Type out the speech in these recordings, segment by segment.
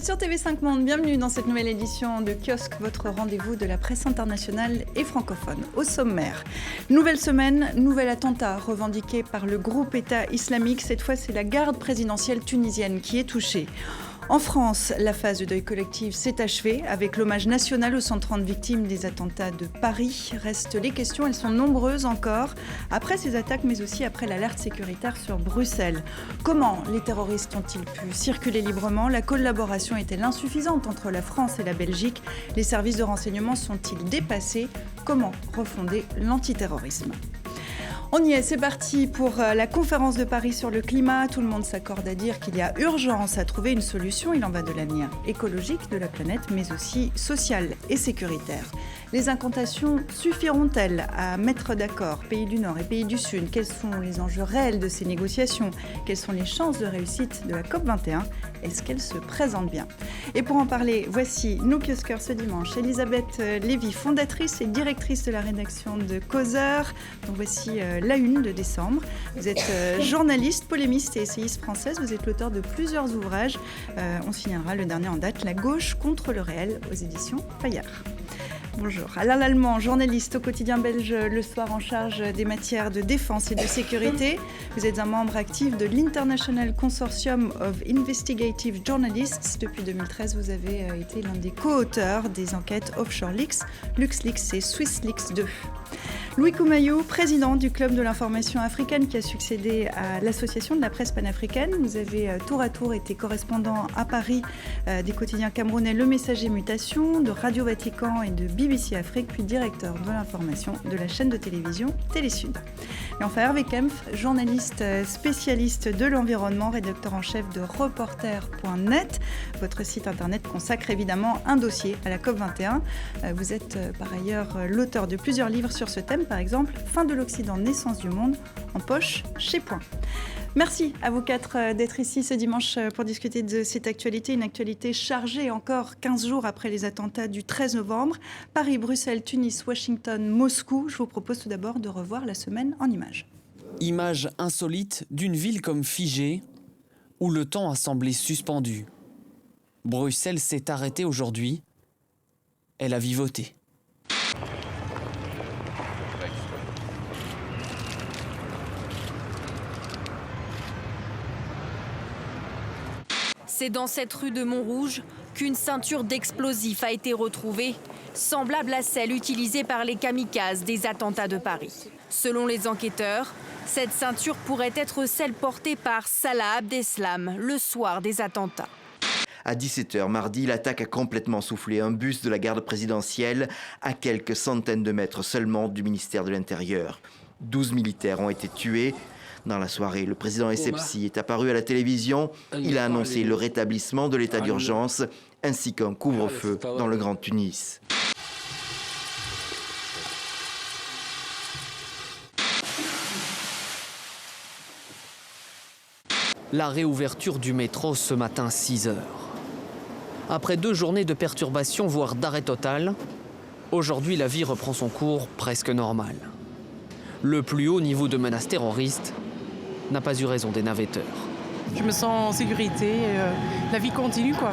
êtes sur TV5 Monde, bienvenue dans cette nouvelle édition de Kiosque, votre rendez-vous de la presse internationale et francophone. Au sommaire, nouvelle semaine, nouvel attentat revendiqué par le groupe État islamique. Cette fois, c'est la garde présidentielle tunisienne qui est touchée. En France, la phase de deuil collectif s'est achevée avec l'hommage national aux 130 victimes des attentats de Paris. Restent les questions, elles sont nombreuses encore, après ces attaques, mais aussi après l'alerte sécuritaire sur Bruxelles. Comment les terroristes ont-ils pu circuler librement? La collaboration est-elle insuffisante entre la France et la Belgique? Les services de renseignement sont-ils dépassés? Comment refonder l'antiterrorisme? On y est, c'est parti pour la conférence de Paris sur le climat. Tout le monde s'accorde à dire qu'il y a urgence à trouver une solution. Il en va de l'avenir écologique de la planète, mais aussi social et sécuritaire. Les incantations suffiront-elles à mettre d'accord pays du Nord et pays du Sud? Quels sont les enjeux réels de ces négociations? Quelles sont les chances de réussite de la COP21? Est-ce qu'elle se présente bien? Et pour en parler, voici nos kiosqueurs ce dimanche. Elisabeth Lévy, fondatrice et directrice de la rédaction de Causeur. Donc voici la une de décembre. Vous êtes journaliste, polémiste et essayiste française. Vous êtes l'auteur de plusieurs ouvrages. On signalera le dernier en date, La gauche contre le réel, aux éditions Fayard. Bonjour. Alain Lallemand, journaliste au quotidien belge Le Soir en charge des matières de défense et de sécurité. Vous êtes un membre actif de l'International Consortium of Investigative Journalists. Depuis 2013, vous avez été l'un des co-auteurs des enquêtes Offshore Leaks, LuxLeaks et SwissLeaks 2. Louis Coumaillou, président du Club de l'information africaine qui a succédé à l'Association de la presse panafricaine. Vous avez tour à tour été correspondant à Paris des quotidiens camerounais Le Messager Mutation, de Radio Vatican et de BBC Afrique, puis directeur de l'information de la chaîne de télévision Télésud. Et enfin Hervé Kempf, journaliste spécialiste de l'environnement, rédacteur en chef de reporter.net. Votre site internet consacre évidemment un dossier à la COP21. Vous êtes par ailleurs l'auteur de plusieurs livres sur ce thème, par exemple Fin de l'Occident, naissance du monde, en poche chez Point. Merci à vous quatre d'être ici ce dimanche pour discuter de cette actualité, une actualité chargée encore 15 jours après les attentats du 13 novembre. Paris, Bruxelles, Tunis, Washington, Moscou. Je vous propose tout d'abord de revoir la semaine en images. Image insolite d'une ville comme figée, où le temps a semblé suspendu. Bruxelles s'est arrêtée aujourd'hui. Elle a vivoté. C'est dans cette rue de Montrouge qu'une ceinture d'explosifs a été retrouvée, semblable à celle utilisée par les kamikazes des attentats de Paris. Selon les enquêteurs, cette ceinture pourrait être celle portée par Salah Abdeslam le soir des attentats. À 17h mardi, l'attaque a complètement soufflé. Un bus de la garde présidentielle à quelques centaines de mètres seulement du ministère de l'Intérieur. 12 militaires ont été tués. Dans la soirée, le président Essebsi est apparu à la télévision. Il a annoncé le rétablissement de l'état d'urgence ainsi qu'un couvre-feu dans le Grand Tunis. La réouverture du métro ce matin 6h. Après 2 journées de perturbations, voire d'arrêt total, aujourd'hui la vie reprend son cours presque normal. Le plus haut niveau de menace terroriste n'a pas eu raison des navetteurs. Je me sens en sécurité, la vie continue quoi.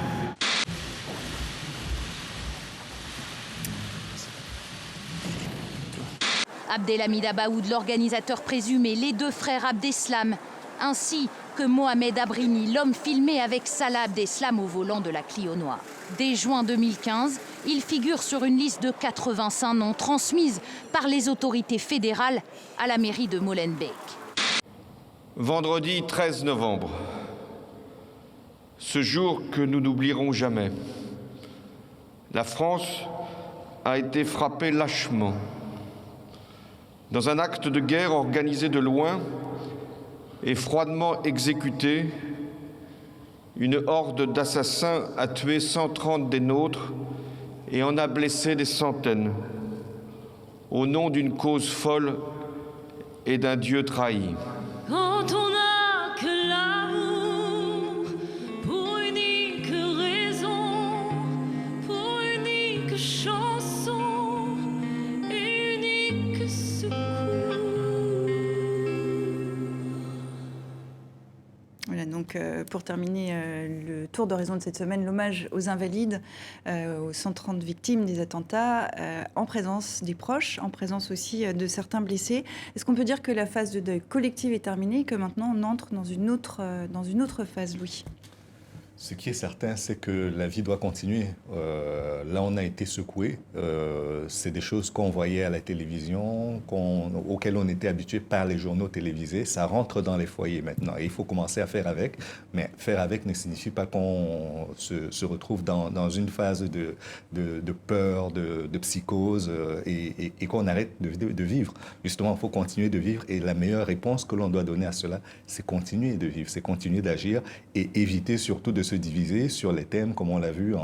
Abdelhamid Abaoud, l'organisateur présumé, les 2 frères Abdeslam, ainsi que Mohamed Abrini, l'homme filmé avec Salah Abdeslam au volant de la Clio noire. Dès juin 2015, il figure sur une liste de 85 noms transmise par les autorités fédérales à la mairie de Molenbeek. Vendredi 13 novembre, ce jour que nous n'oublierons jamais. La France a été frappée lâchement. Dans un acte de guerre organisé de loin et froidement exécuté, une horde d'assassins a tué 130 des nôtres et en a blessé des centaines, au nom d'une cause folle et d'un Dieu trahi. Quand on n'a que l'amour pour unique raison, pour unique chanson et unique secours. Voilà donc donc pour terminer le tour d'horizon de cette semaine, l'hommage aux invalides, aux 130 victimes des attentats, en présence des proches, en présence aussi de certains blessés. Est-ce qu'on peut dire que la phase de deuil collectif est terminée et que maintenant on entre dans une autre phase, Louis ? Ce qui est certain, c'est que la vie doit continuer. Là, on a été secoué. C'est des choses qu'on voyait à la télévision, auxquelles on était habitué par les journaux télévisés. Ça rentre dans les foyers maintenant. Et il faut commencer à faire avec. Mais faire avec ne signifie pas qu'on se retrouve dans une phase de peur, de psychose et qu'on arrête de vivre. Justement, il faut continuer de vivre. Et la meilleure réponse que l'on doit donner à cela, c'est continuer de vivre, c'est continuer d'agir et éviter surtout de se diviser sur les thèmes, comme on l'a vu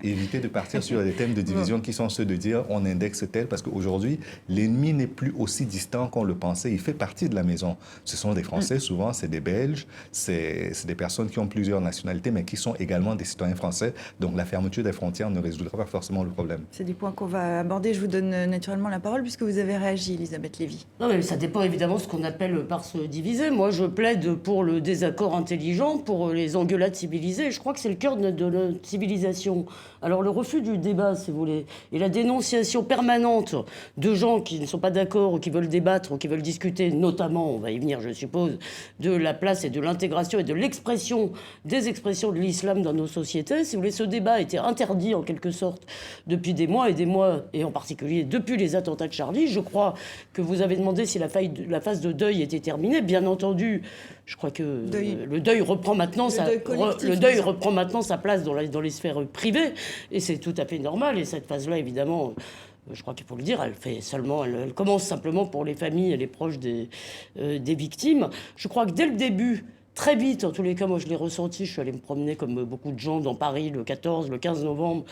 éviter de partir sur des thèmes de division qui sont ceux de dire on indexe tel, parce qu'aujourd'hui, l'ennemi n'est plus aussi distant qu'on le pensait. Il fait partie de la maison. Ce sont des Français, souvent, c'est des Belges, c'est des personnes qui ont plusieurs nationalités, mais qui sont également des citoyens français. Donc la fermeture des frontières ne résoudra pas forcément le problème. C'est des points qu'on va aborder. Je vous donne naturellement la parole, puisque vous avez réagi, Elisabeth Lévy. Non, mais ça dépend évidemment de ce qu'on appelle par se diviser. Moi, je plaide pour le désaccord intelligent, pour les engueulades civilisées. Je crois que c'est le cœur de notre civilisation. Alors le refus du débat, si vous voulez, et la dénonciation permanente de gens qui ne sont pas d'accord ou qui veulent débattre ou qui veulent discuter, notamment, on va y venir je suppose, de la place et de l'intégration et de l'expression, des expressions de l'islam dans nos sociétés. Si vous voulez, ce débat a été interdit en quelque sorte depuis des mois, et en particulier depuis les attentats de Charlie. Je crois que vous avez demandé si la phase de deuil était terminée. Bien entendu, je crois que le deuil reprend maintenant reprend maintenant sa place dans les sphères privées, et c'est tout à fait normal. Et cette phase-là, évidemment, je crois qu'il faut le dire, elle commence simplement pour les familles et les proches des victimes. Je crois que dès le début, très vite, en tous les cas, moi je l'ai ressenti, je suis allée me promener comme beaucoup de gens dans Paris le 14, le 15 novembre,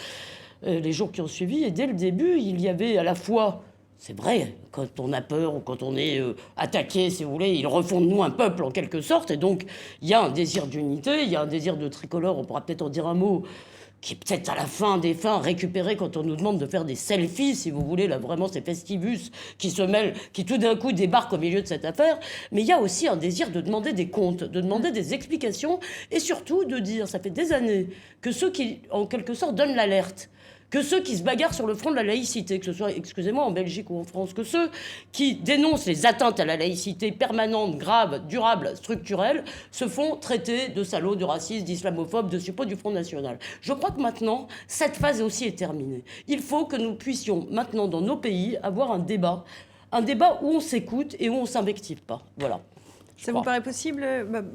les jours qui ont suivi, et dès le début, il y avait à la fois... C'est vrai, quand on a peur ou quand on est attaqué, si vous voulez, ils refont de nous un peuple en quelque sorte. Et donc, il y a un désir d'unité, il y a un désir de tricolore, on pourra peut-être en dire un mot, qui est peut-être à la fin des fins récupéré quand on nous demande de faire des selfies, si vous voulez, là vraiment c'est Festivus qui se mêle, qui tout d'un coup débarque au milieu de cette affaire. Mais il y a aussi un désir de demander des comptes, de demander des explications et surtout de dire, ça fait des années, que ceux qui, en quelque sorte, donnent l'alerte, que ceux qui se bagarrent sur le front de la laïcité, que ce soit, excusez-moi, en Belgique ou en France, que ceux qui dénoncent les atteintes à la laïcité permanentes, graves, durables, structurelles, se font traiter de salauds, de racistes, d'islamophobes, de suppôts du Front National. Je crois que maintenant, cette phase aussi est terminée. Il faut que nous puissions maintenant, dans nos pays, avoir un débat où on s'écoute et où on ne s'invective pas. Voilà. Ça vous paraît possible ?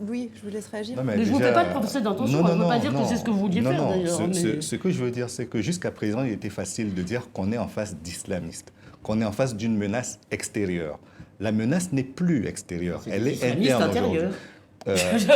Oui, je vous laisse réagir. Mais je ne vous fais pas de procès d'intention. Je ne veux pas dire que c'est ce que vous vouliez faire, d'ailleurs. Ce que je veux dire, c'est que jusqu'à présent, il était facile de dire qu'on est en face d'islamistes, qu'on est en face d'une menace extérieure. La menace n'est plus extérieure, elle est interne aujourd'hui.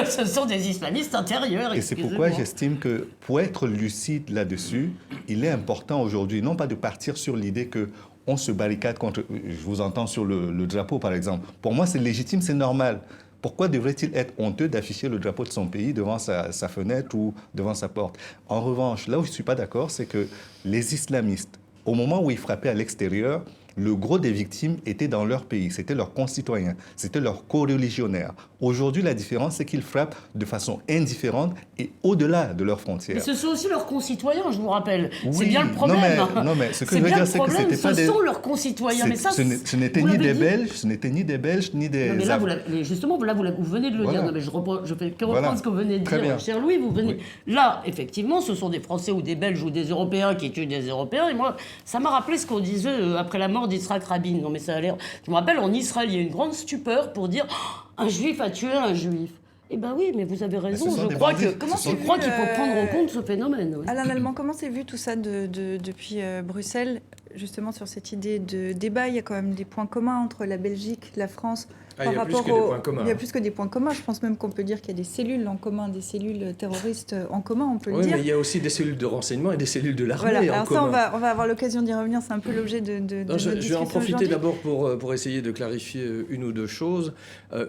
Ce sont des islamistes intérieurs. Et c'est pourquoi j'estime que pour être lucide là-dessus, il est important aujourd'hui, non pas de partir sur l'idée que on se barricade contre... Je vous entends sur le drapeau, par exemple. Pour moi, c'est légitime, c'est normal. Pourquoi devrait-il être honteux d'afficher le drapeau de son pays devant sa fenêtre ou devant sa porte ? En revanche, là où je ne suis pas d'accord, c'est que les islamistes, au moment où ils frappaient à l'extérieur, le gros des victimes étaient dans leur pays, c'était leurs concitoyens, c'était leurs co-religionnaires. Aujourd'hui, la différence, c'est qu'ils frappent de façon indifférente et au-delà de leurs frontières. Mais ce sont aussi leurs concitoyens, je vous rappelle. Oui, c'est bien le problème. Non, mais ce que je veux dire, c'est que c'était pas des... Ce sont leurs concitoyens. Mais ça, ce n'était ni des Belges, ce n'était ni des Belges, ni des... Non, mais là, justement, vous venez de le dire. Non, mais je fais que reprendre ce que vous venez de dire, cher Louis. Là, effectivement, ce sont des Français ou des Belges ou des Européens qui tuent des Européens. Et moi, ça m'a rappelé ce qu'on disait après la mort d'Yitzhak Rabin. Non, mais ça a l'air... Je me rappelle, en Israël, il y a une grande stupeur pour dire un juif a tué un juif. Eh bien oui, mais vous avez raison. Je crois qu'il faut prendre en compte ce phénomène. Oui. Alain Lallemand, comment c'est vu tout ça depuis Bruxelles ? Justement, sur cette idée de débat, il y a quand même des points communs entre la Belgique, la France. Il y a plus que des points communs. Il y a plus que des points communs. Je pense même qu'on peut dire qu'il y a des cellules en commun, des cellules terroristes en commun, on peut le dire. Oui, mais il y a aussi des cellules de renseignement et des cellules de l'armée en commun. Alors ça, on va avoir l'occasion d'y revenir. C'est un peu l'objet de notre discussion. Je vais en profiter d'abord pour essayer de clarifier une ou deux choses.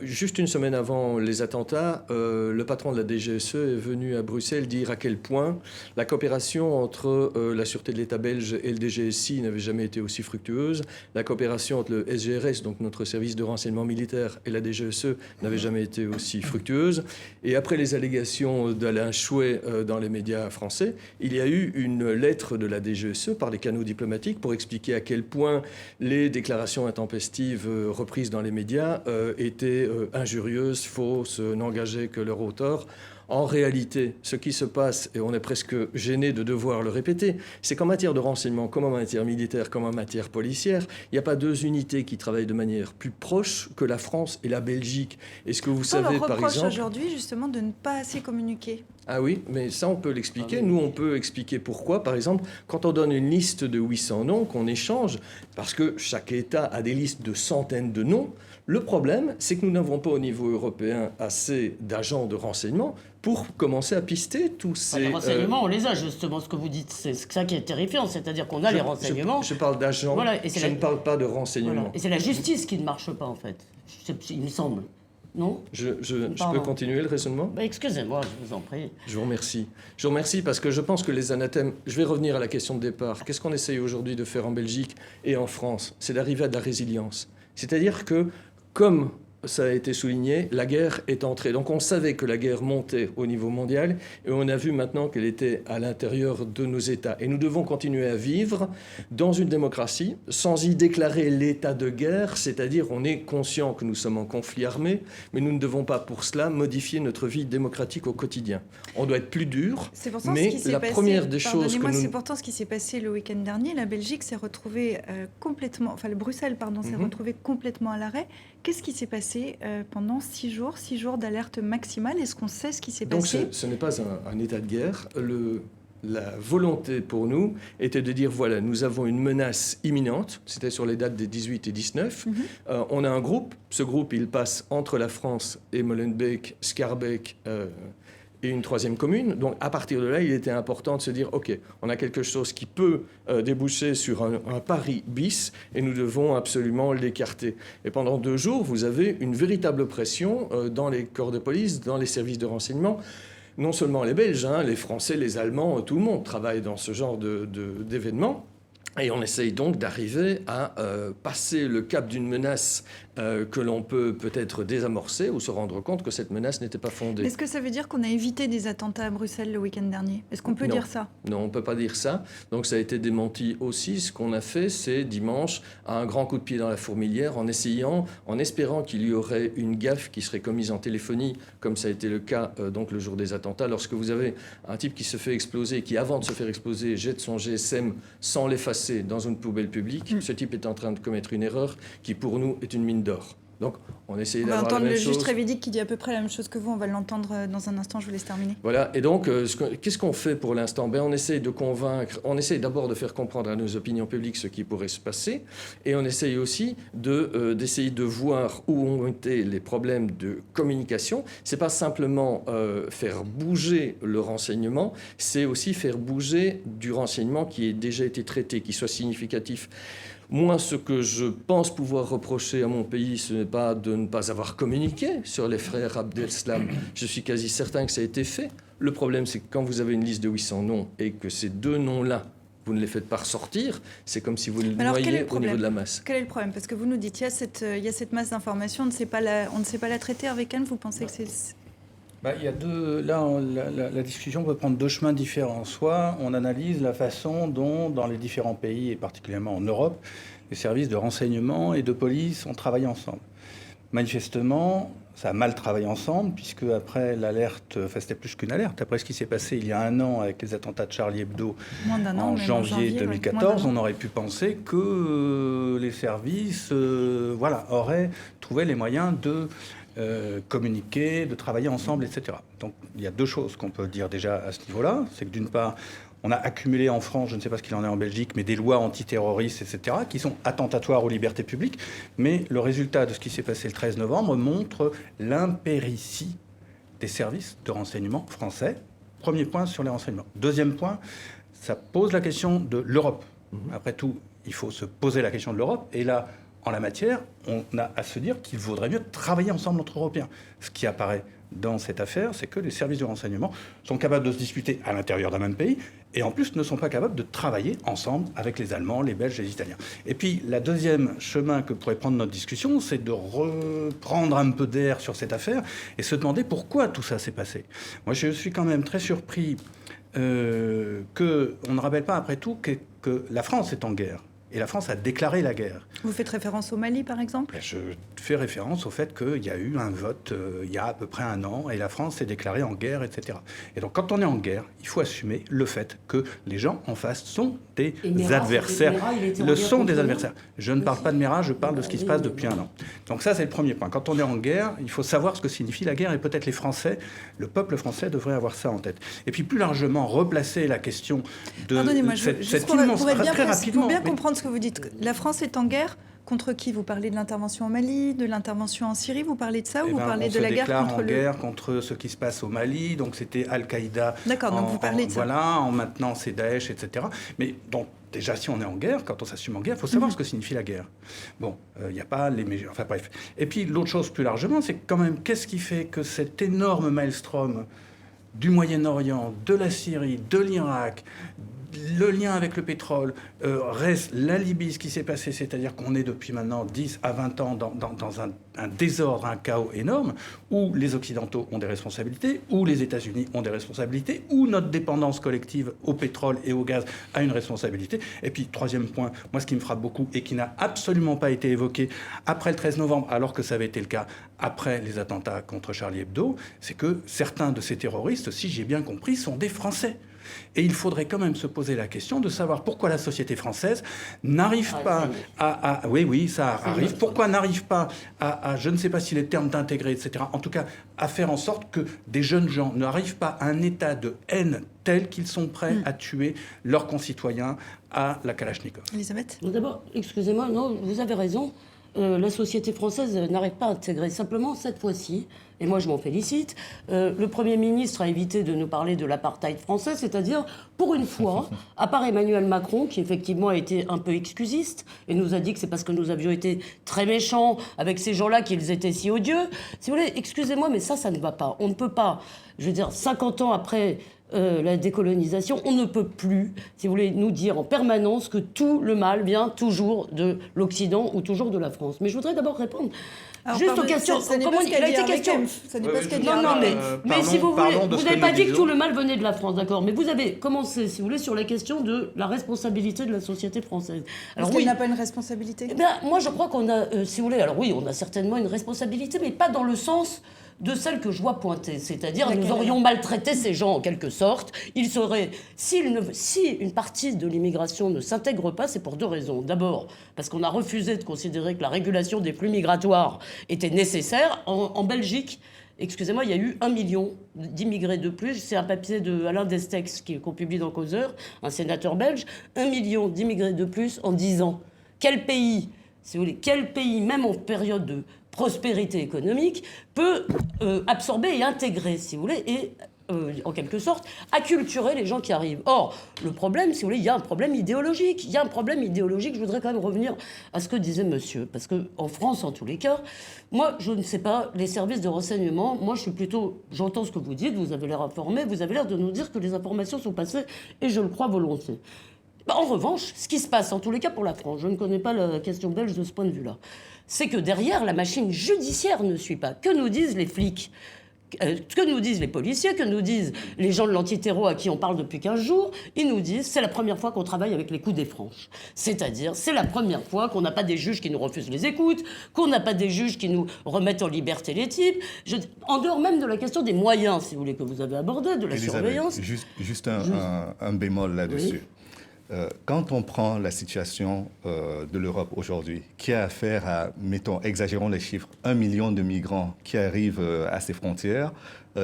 Juste une semaine avant les attentats, le patron de la DGSE est venu à Bruxelles dire à quel point la coopération entre la Sûreté de l'État belge et le DGSI n'avait jamais été aussi fructueuse. La coopération entre le SGRS, donc notre service de renseignement militaire, militaire et la DGSE n'avaient jamais été aussi fructueuses. Et après les allégations d'Alain Chouet dans les médias français, il y a eu une lettre de la DGSE par les canaux diplomatiques pour expliquer à quel point les déclarations intempestives reprises dans les médias étaient injurieuses, fausses, n'engageaient que leur auteur. En réalité, ce qui se passe, et on est presque gêné de devoir le répéter, c'est qu'en matière de renseignement, comme en matière militaire, comme en matière policière, il n'y a pas deux unités qui travaillent de manière plus proche que la France et la Belgique. Est-ce que vous savez, par exemple... aujourd'hui, justement, de ne pas assez communiquer. Ah oui, mais ça, on peut l'expliquer. Nous, on peut expliquer pourquoi. Par exemple, quand on donne une liste de 800 noms qu'on échange, parce que chaque État a des listes de centaines de noms, le problème, c'est que nous n'avons pas au niveau européen assez d'agents de renseignement pour commencer à pister tous ces... Les renseignements, on les a, justement, ce que vous dites. C'est ça qui est terrifiant, c'est-à-dire qu'on a les renseignements. Je parle d'agents, voilà, je ne parle pas de renseignements. Voilà. Et c'est la justice qui ne marche pas, en fait, il me semble. Non ? Je peux continuer le raisonnement ? Excusez-moi, je vous en prie. Je vous remercie. Je vous remercie parce que je pense que les anathèmes... Je vais revenir à la question de départ. Qu'est-ce qu'on essaye aujourd'hui de faire en Belgique et en France ? C'est d'arriver à de la résilience. C'est-à-dire que, comme ça a été souligné, la guerre est entrée. Donc on savait que la guerre montait au niveau mondial et on a vu maintenant qu'elle était à l'intérieur de nos États. Et nous devons continuer à vivre dans une démocratie sans y déclarer l'état de guerre, c'est-à-dire on est conscient que nous sommes en conflit armé, mais nous ne devons pas pour cela modifier notre vie démocratique au quotidien. On doit être plus dur, mais la première des choses que nous... C'est pourtant ce qui s'est passé le week-end dernier. La Belgique s'est retrouvée complètement... Enfin, le Bruxelles, pardon, s'est retrouvé complètement à l'arrêt. Qu'est-ce qui s'est passé pendant 6 jours d'alerte maximale? Est-ce qu'on sait ce qui s'est passé? Donc ce n'est pas un état de guerre. La volonté pour nous était de dire, voilà, nous avons une menace imminente. C'était sur les dates des 18 et 19. On a un groupe. Ce groupe, il passe entre la France et Molenbeek, Schaerbeek et une troisième commune. Donc, à partir de là, il était important de se dire, OK, on a quelque chose qui peut déboucher sur un pari bis et nous devons absolument l'écarter. Et pendant 2 jours, vous avez une véritable pression dans les corps de police, dans les services de renseignement. Non seulement les Belges, les Français, les Allemands, tout le monde travaille dans ce genre d'événements. Et on essaye donc d'arriver à passer le cap d'une menace que l'on peut peut-être désamorcer ou se rendre compte que cette menace n'était pas fondée. Est-ce que ça veut dire qu'on a évité des attentats à Bruxelles le week-end dernier? Est-ce qu'on peut dire ça? Non, on ne peut pas dire ça. Donc ça a été démenti aussi. Ce qu'on a fait, c'est dimanche, un grand coup de pied dans la fourmilière en espérant qu'il y aurait une gaffe qui serait commise en téléphonie, comme ça a été le cas donc le jour des attentats. Lorsque vous avez un type qui se fait exploser, qui avant de se faire exploser jette son GSM sans l'effacer dans une poubelle publique, ce type est en train de commettre une erreur qui pour nous est une mine d'or. Donc, on essaye d'avoir la même chose. On va entendre le juge Trévidic qui dit à peu près la même chose que vous. On va l'entendre dans un instant. Je vous laisse terminer. Voilà. Et donc, qu'est-ce qu'on fait pour l'instant? On essaye de convaincre. On essaye d'abord de faire comprendre à nos opinions publiques ce qui pourrait se passer. Et on essaye aussi d'essayer de voir où ont été les problèmes de communication. C'est pas simplement faire bouger le renseignement. C'est aussi faire bouger du renseignement qui a déjà été traité, qui soit significatif. Moi, ce que je pense pouvoir reprocher à mon pays, ce n'est pas de ne pas avoir communiqué sur les frères Abdeslam. Je suis quasi certain que ça a été fait. Le problème, c'est que quand vous avez une liste de 800 noms et que ces 2 noms-là, vous ne les faites pas ressortir, c'est comme si vous les noyiez au niveau de la masse. Quel est le problème? Parce que vous nous dites qu'il y a cette masse d'informations, on ne sait pas la traiter avec elle. Vous pensez que c'est... Il y a la discussion peut prendre 2 chemins différents. Soit on analyse la façon dont, dans les différents pays, et particulièrement en Europe, les services de renseignement et de police ont travaillé ensemble. Manifestement, ça a mal travaillé ensemble, puisque après l'alerte, c'était plus qu'une alerte, après ce qui s'est passé il y a 1 an avec les attentats de Charlie Hebdo en janvier 2014, on aurait pu penser que les services auraient trouvé les moyens de communiquer, de travailler ensemble, etc. Donc il y a 2 choses qu'on peut dire déjà à ce niveau-là. C'est que d'une part, on a accumulé en France, je ne sais pas ce qu'il en est en Belgique, mais des lois antiterroristes, etc., qui sont attentatoires aux libertés publiques. Mais le résultat de ce qui s'est passé le 13 novembre montre l'impéritie des services de renseignement français. Premier point sur les renseignements. Deuxième point, ça pose la question de l'Europe. Après tout, il faut se poser la question de l'Europe. Et là, en la matière, on a à se dire qu'il vaudrait mieux travailler ensemble entre Européens. Ce qui apparaît dans cette affaire, c'est que les services de renseignement sont capables de se disputer à l'intérieur d'un même pays et en plus ne sont pas capables de travailler ensemble avec les Allemands, les Belges, les Italiens. Et puis, la deuxième chemin que pourrait prendre notre discussion, c'est de reprendre un peu d'air sur cette affaire et se demander pourquoi tout ça s'est passé. Moi, je suis quand même très surpris qu'on ne rappelle pas après tout que la France est en guerre. Et la France a déclaré la guerre. Vous faites référence au Mali, par exemple ? Je fais référence au fait qu'il y a eu un vote il y a à peu près 1 an et la France s'est déclarée en guerre, etc. Et donc, quand on est en guerre, il faut assumer le fait que les gens en face sont des adversaires. Des adversaires. Je ne parle pas de Mera, je parle de ce qui se passe depuis 1 an. Donc ça, c'est le premier point. Quand on est en guerre, il faut savoir ce que signifie la guerre et peut-être les Français, le peuple français devrait avoir ça en tête. Et puis, plus largement, replacer la question de cette immense... Très rapidement. Pour bien comprendre ce que vous dites, la France est en guerre contre qui ? Vous parlez de l'intervention au Mali, de l'intervention en Syrie, vous parlez de ça ou vous parlez de la guerre contre guerre contre ce qui se passe au Mali, donc c'était Al-Qaïda. D'accord, donc vous parlez de ça. Voilà, en maintenant c'est Daesh, etc. Mais donc déjà, si on est en guerre, quand on s'assume en guerre, il faut savoir ce que signifie la guerre. Bon, il n'y a pas les mesures... Enfin bref. Et puis l'autre chose plus largement, c'est quand même qu'est-ce qui fait que cet énorme maelstrom du Moyen-Orient, de la Syrie, de l'Irak, le lien avec le pétrole, reste la Libye, ce qui s'est passé, c'est-à-dire qu'on est depuis maintenant 10 à 20 ans dans un désordre, un chaos énorme, où les Occidentaux ont des responsabilités, où les États-Unis ont des responsabilités, où notre dépendance collective au pétrole et au gaz a une responsabilité. Et puis, troisième point, moi, ce qui me frappe beaucoup et qui n'a absolument pas été évoqué après le 13 novembre, alors que ça avait été le cas après les attentats contre Charlie Hebdo, c'est que certains de ces terroristes, si j'ai bien compris, sont des Français. Et il faudrait quand même se poser la question de savoir pourquoi la société française n'arrive pas à... Oui, ça arrive. Pourquoi n'arrive pas à, je ne sais pas si les termes d'intégrer, etc., en tout cas, à faire en sorte que des jeunes gens n'arrivent pas à un état de haine tel qu'ils sont prêts à tuer leurs concitoyens à la Kalachnikov. Elisabeth ? D'abord, excusez-moi, non, vous avez raison. La société française n'arrive pas à intégrer. Simplement, cette fois-ci, et moi je m'en félicite, le Premier ministre a évité de nous parler de l'apartheid français, c'est-à-dire, pour une fois, à part Emmanuel Macron, qui effectivement a été un peu excusiste, et nous a dit que c'est parce que nous avions été très méchants avec ces gens-là qu'ils étaient si odieux. Si vous voulez, excusez-moi, mais ça ne va pas. On ne peut pas, je veux dire, 50 ans après... la décolonisation, on ne peut plus, si vous voulez, nous dire en permanence que tout le mal vient toujours de l'Occident ou toujours de la France. Mais je voudrais d'abord répondre juste aux questions. Comment il a été question ? Ça n'est pas ce qu'a dit. Non, mais si vous voulez, vous n'avez pas dit que tout le mal venait de la France, d'accord ? Mais vous avez commencé, si vous voulez, sur la question de la responsabilité de la société française. Alors qu'elle n'a pas une responsabilité ? Moi, je crois qu'on a, si vous voulez, alors oui, on a certainement une responsabilité, mais pas dans le sens de celle que je vois pointer. C'est-à-dire, nous aurions maltraité ces gens en quelque sorte. Ils seraient... Si une partie de l'immigration ne s'intègre pas, c'est pour 2 raisons. D'abord, parce qu'on a refusé de considérer que la régulation des flux migratoires était nécessaire. En Belgique, excusez-moi, il y a eu 1 million d'immigrés de plus. C'est un papier de Alain Destex qu'on publie dans Causeur, un sénateur belge. 1 million d'immigrés de plus en 10 ans. Quel pays, si vous voulez, quel pays, même en période de prospérité économique, peut absorber et intégrer, si vous voulez, et en quelque sorte, acculturer les gens qui arrivent. Or, le problème, si vous voulez, il y a un problème idéologique. Il y a un problème idéologique. Je voudrais quand même revenir à ce que disait monsieur. Parce qu'en France, en tous les cas, moi, je ne sais pas, les services de renseignement, moi, je suis plutôt... J'entends ce que vous dites, vous avez l'air informé, vous avez l'air de nous dire que les informations sont passées, et je le crois volontiers. En revanche, ce qui se passe, en tous les cas pour la France, je ne connais pas la question belge de ce point de vue-là, c'est que derrière, la machine judiciaire ne suit pas. Que nous disent les flics ? Que nous disent les policiers, que nous disent les gens de l'antiterro à qui on parle depuis 15 jours, ils nous disent c'est la première fois qu'on travaille avec les coups des franches. C'est-à-dire, c'est la première fois qu'on n'a pas des juges qui nous refusent les écoutes, qu'on n'a pas des juges qui nous remettent en liberté les types. En dehors même de la question des moyens, si vous voulez, que vous avez abordé, de la surveillance. Juste un bémol là-dessus. Oui. Quand on prend la situation de l'Europe aujourd'hui, qui a affaire à, mettons, exagérons les chiffres, 1 million de migrants qui arrivent à ses frontières,